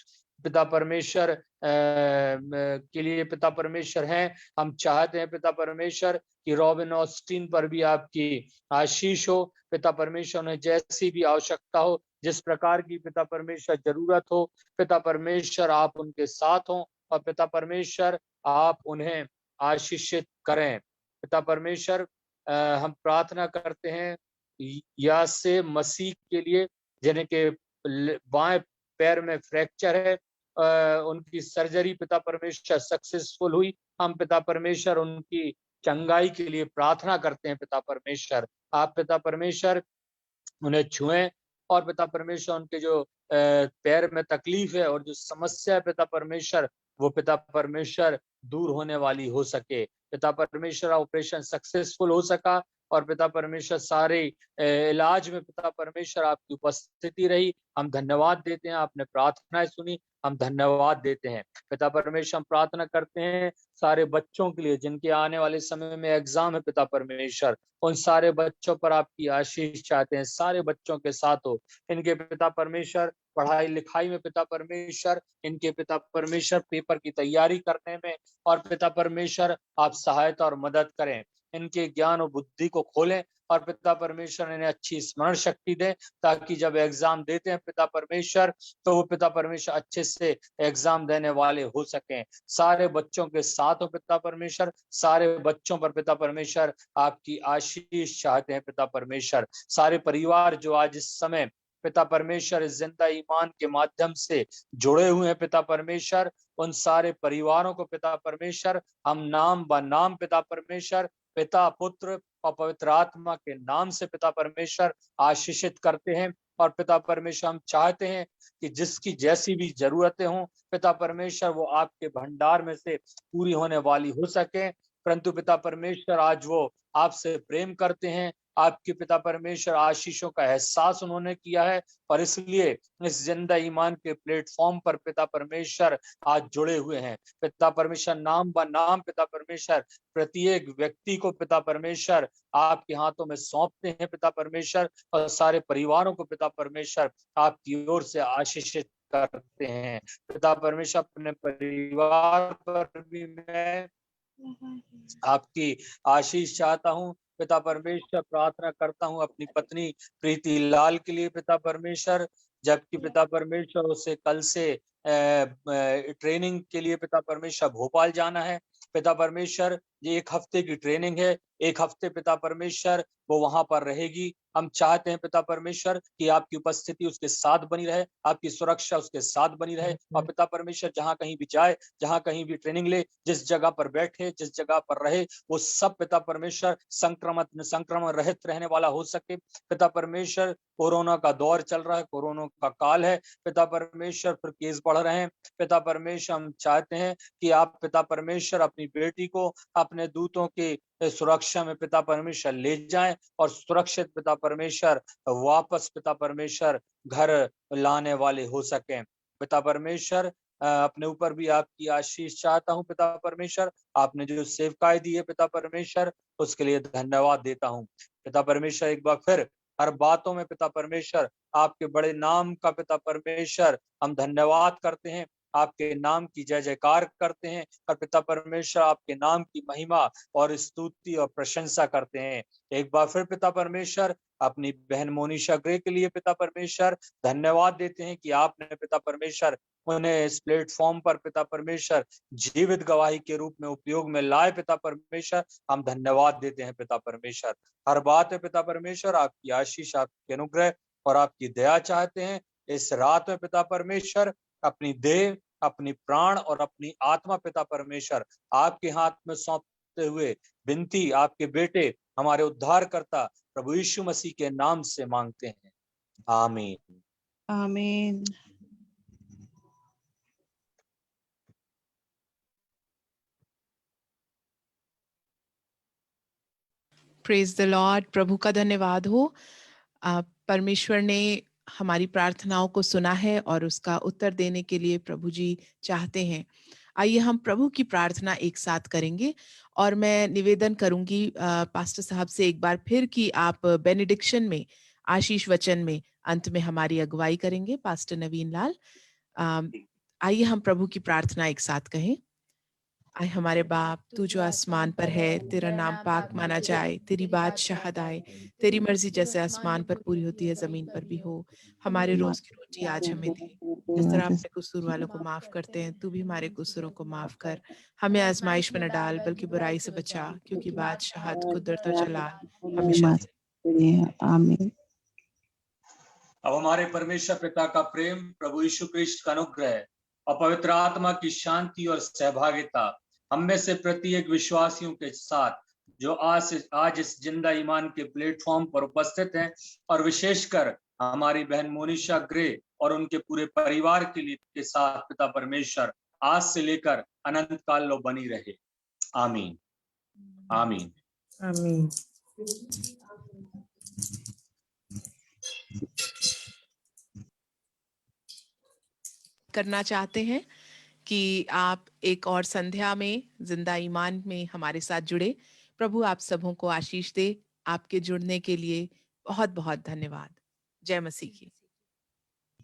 पिता परमेश्वर के लिए पिता परमेश्वर हैं। हम चाहते हैं पिता परमेश्वर कि रॉबिन ऑस्टिन पर भी आपकी आशीष हो। पिता परमेश्वर उन्हें जैसी भी आवश्यकता हो, जिस प्रकार की पिता परमेश्वर जरूरत हो, पिता परमेश्वर आप उनके साथ हों और पिता परमेश्वर आप उन्हें आशीषित करें। पिता परमेश्वर हम प्रार्थना करते हैं या से मसीह के लिए, जिन्हें के बाएं पैर में फ्रैक्चर है, उनकी सर्जरी पिता परमेश्वर सक्सेसफुल हुई। हम पिता परमेश्वर उनकी चंगाई के लिए प्रार्थना करते हैं। पिता परमेश्वर आप पिता परमेश्वर उन्हें छुएं और पिता परमेश्वर उनके जो पैर में तकलीफ है और जो समस्या है पिता परमेश्वर, वो पिता परमेश्वर दूर होने वाली हो सके। पिता परमेश्वर ऑपरेशन सक्सेसफुल हो सका और पिता परमेश्वर सारे इलाज में पिता परमेश्वर आपकी उपस्थिति रही। हम धन्यवाद देते हैं, आपने प्रार्थनाएं सुनी, हम धन्यवाद देते हैं। पिता परमेश्वर हम प्रार्थना करते हैं सारे बच्चों के लिए जिनके आने वाले समय में एग्जाम है पिता परमेश्वर, उन सारे बच्चों पर आपकी आशीष चाहते हैं। सारे बच्चों के साथ हो, इनके पिता परमेश्वर पढ़ाई लिखाई में पिता परमेश्वर, इनके पिता परमेश्वर पेपर की तैयारी करने में और पिता परमेश्वर आप सहायता और मदद करें। इनके ज्ञान और बुद्धि को खोलें और पिता परमेश्वर इन्हें अच्छी स्मरण शक्ति दें, ताकि जब एग्जाम देते हैं पिता परमेश्वर तो वो पिता परमेश्वर अच्छे से एग्जाम देने वाले हो सकें। सारे बच्चों के साथ हो पिता परमेश्वर, सारे बच्चों पर पिता परमेश्वर आपकी आशीष चाहते हैं पिता परमेश्वर। सारे परिवार जो आज इस समय पिता परमेश्वर इस जिंदा ईमान के माध्यम से जुड़े हुए हैं पिता परमेश्वर, उन सारे परिवारों को पिता परमेश्वर हम नाम ब नाम पिता परमेश्वर पिता पुत्र और पवित्र आत्मा के नाम से पिता परमेश्वर आशीषित करते हैं। और पिता परमेश्वर हम चाहते हैं कि जिसकी जैसी भी जरूरतें हों पिता परमेश्वर वो आपके भंडार में से पूरी होने वाली हो सके। परंतु पिता परमेश्वर आज वो आपसे प्रेम करते हैं, आपके पिता परमेश्वर आशीषों का एहसास उन्होंने किया है और इसलिए इस जिंदा ईमान के प्लेटफॉर्म पर पिता परमेश्वर आज जुड़े हुए हैं। पिता परमेश्वर नाम ब नाम पिता परमेश्वर प्रत्येक व्यक्ति को पिता परमेश्वर आपके हाथों में सौंपते हैं पिता परमेश्वर, और सारे परिवारों को पिता परमेश्वर आपकी ओर से आशीषित करते हैं। पिता परमेश्वर अपने परिवार पर भी मैं आपकी आशीष चाहता हूँ। पिता परमेश्वर प्रार्थना करता हूँ अपनी पत्नी प्रीति लाल के लिए पिता परमेश्वर, जबकि पिता परमेश्वर उसे कल से ट्रेनिंग के लिए पिता परमेश्वर भोपाल जाना है। पिता परमेश्वर ये 1 हफ्ते की ट्रेनिंग है, 1 हफ्ते पिता परमेश्वर वो वहां पर रहेगी। हम चाहते हैं पिता परमेश्वर कि आपकी उपस्थिति उसके साथ बनी रहे, आपकी सुरक्षा उसके साथ बनी रहे और पिता परमेश्वर जहां कहीं भी जाए, जहां कहीं भी ट्रेनिंग ले, जिस जगह पर बैठे, जिस जगह पर रहे, वो सब पिता परमेश्वर संक्रमण रहित रहने वाला हो सके। पिता परमेश्वर कोरोना का दौर चल रहा है, कोरोना का काल है पिता परमेश्वर, फिर केस बढ़ रहे हैं। पिता परमेश्वर हम चाहते हैं कि आप पिता परमेश्वर अपनी बेटी को अपने दूतों की सुरक्षा में पिता परमेश्वर ले जाएं और सुरक्षित पिता परमेश्वर वापस पिता परमेश्वर घर लाने वाले हो सकें। पिता परमेश्वर अपने ऊपर भी आपकी आशीष चाहता हूं पिता परमेश्वर। आपने जो सेवकाई दी है पिता परमेश्वर उसके लिए धन्यवाद देता हूं। पिता परमेश्वर एक बार फिर हर बातों में पिता परमेश्वर आपके बड़े नाम का पिता परमेश्वर हम धन्यवाद करते हैं, आपके नाम की जय जयकार करते हैं और पिता परमेश्वर आपके नाम की महिमा और स्तुति और प्रशंसा करते हैं। एक बार फिर पिता परमेश्वर अपनी बहन मोनिशा ग्रे के लिए पिता परमेश्वर धन्यवाद देते हैं कि आपने पिता परमेश्वर उन्हें इस प्लेटफॉर्म पर पिता परमेश्वर जीवित गवाही के रूप में उपयोग में लाए। पिता परमेश्वर हम धन्यवाद देते हैं पिता परमेश्वर। हर बात है पिता परमेश्वर आपकी आशीष, आपके अनुग्रह और आपकी दया चाहते हैं। इस रात में पिता परमेश्वर अपनी देह, अपनी प्राण और अपनी आत्मा पिता परमेश्वर आपके हाथ में सौंपते हुए विनती आपके बेटे हमारे उद्धारकर्ता प्रभु यीशु मसीह के नाम से मांगते हैं, आमीन आमीन। Praise the Lord. प्रभु का धन्यवाद हो। परमेश्वर ने हमारी प्रार्थनाओं को सुना है और उसका उत्तर देने के लिए प्रभु जी चाहते हैं। आइए हम प्रभु की प्रार्थना एक साथ करेंगे और मैं निवेदन करूंगी पास्टर साहब से एक बार फिर कि आप बेनेडिक्शन में, आशीष वचन में अंत में हमारी अगुवाई करेंगे। पास्टर नवीन लाल, आइए हम प्रभु की प्रार्थना एक साथ कहें। आए हमारे बाप, तू जो आसमान पर है, तेरा नाम पाक माना जाए, तेरी बादशाहत आए, तेरी मर्जी जैसे आसमान पर पूरी होती है जमीन पर भी हो। हमारे रोज की रोटी आज हमें दे, जिस तरह अपने कसूर वालों को माफ करते हैं, तू भी हमारे कसूरों को माफ कर। हमें आजमाइश में न डाल बल्कि बुराई से बचा, क्योंकि बादशाहत, कुदरत और जलाल हमेशा आमीन। अब हमारे परमेश्वर पिता का प्रेम, प्रभु यीशु क्रिस्ट का अनुग्रह और पवित्र आत्मा की शांति और सहभागिता हम में से प्रत्येक विश्वासियों के साथ जो आज इस जिंदा ईमान के प्लेटफॉर्म पर उपस्थित हैं और विशेषकर हमारी बहन मोनिशा ग्रे और उनके पूरे परिवार के साथ पिता परमेश्वर आज से लेकर अनंत काल लो बनी रहे। आमीन आमीन। आमीन। करना चाहते हैं कि आप एक और संध्या में जिंदा ईमान में हमारे साथ जुड़े। प्रभु आप सबों को आशीष दे। आपके जुड़ने के लिए बहुत बहुत धन्यवाद। जय मसीह की।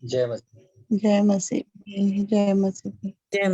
जय मसीह। जय मसीह। जय मसीह। जय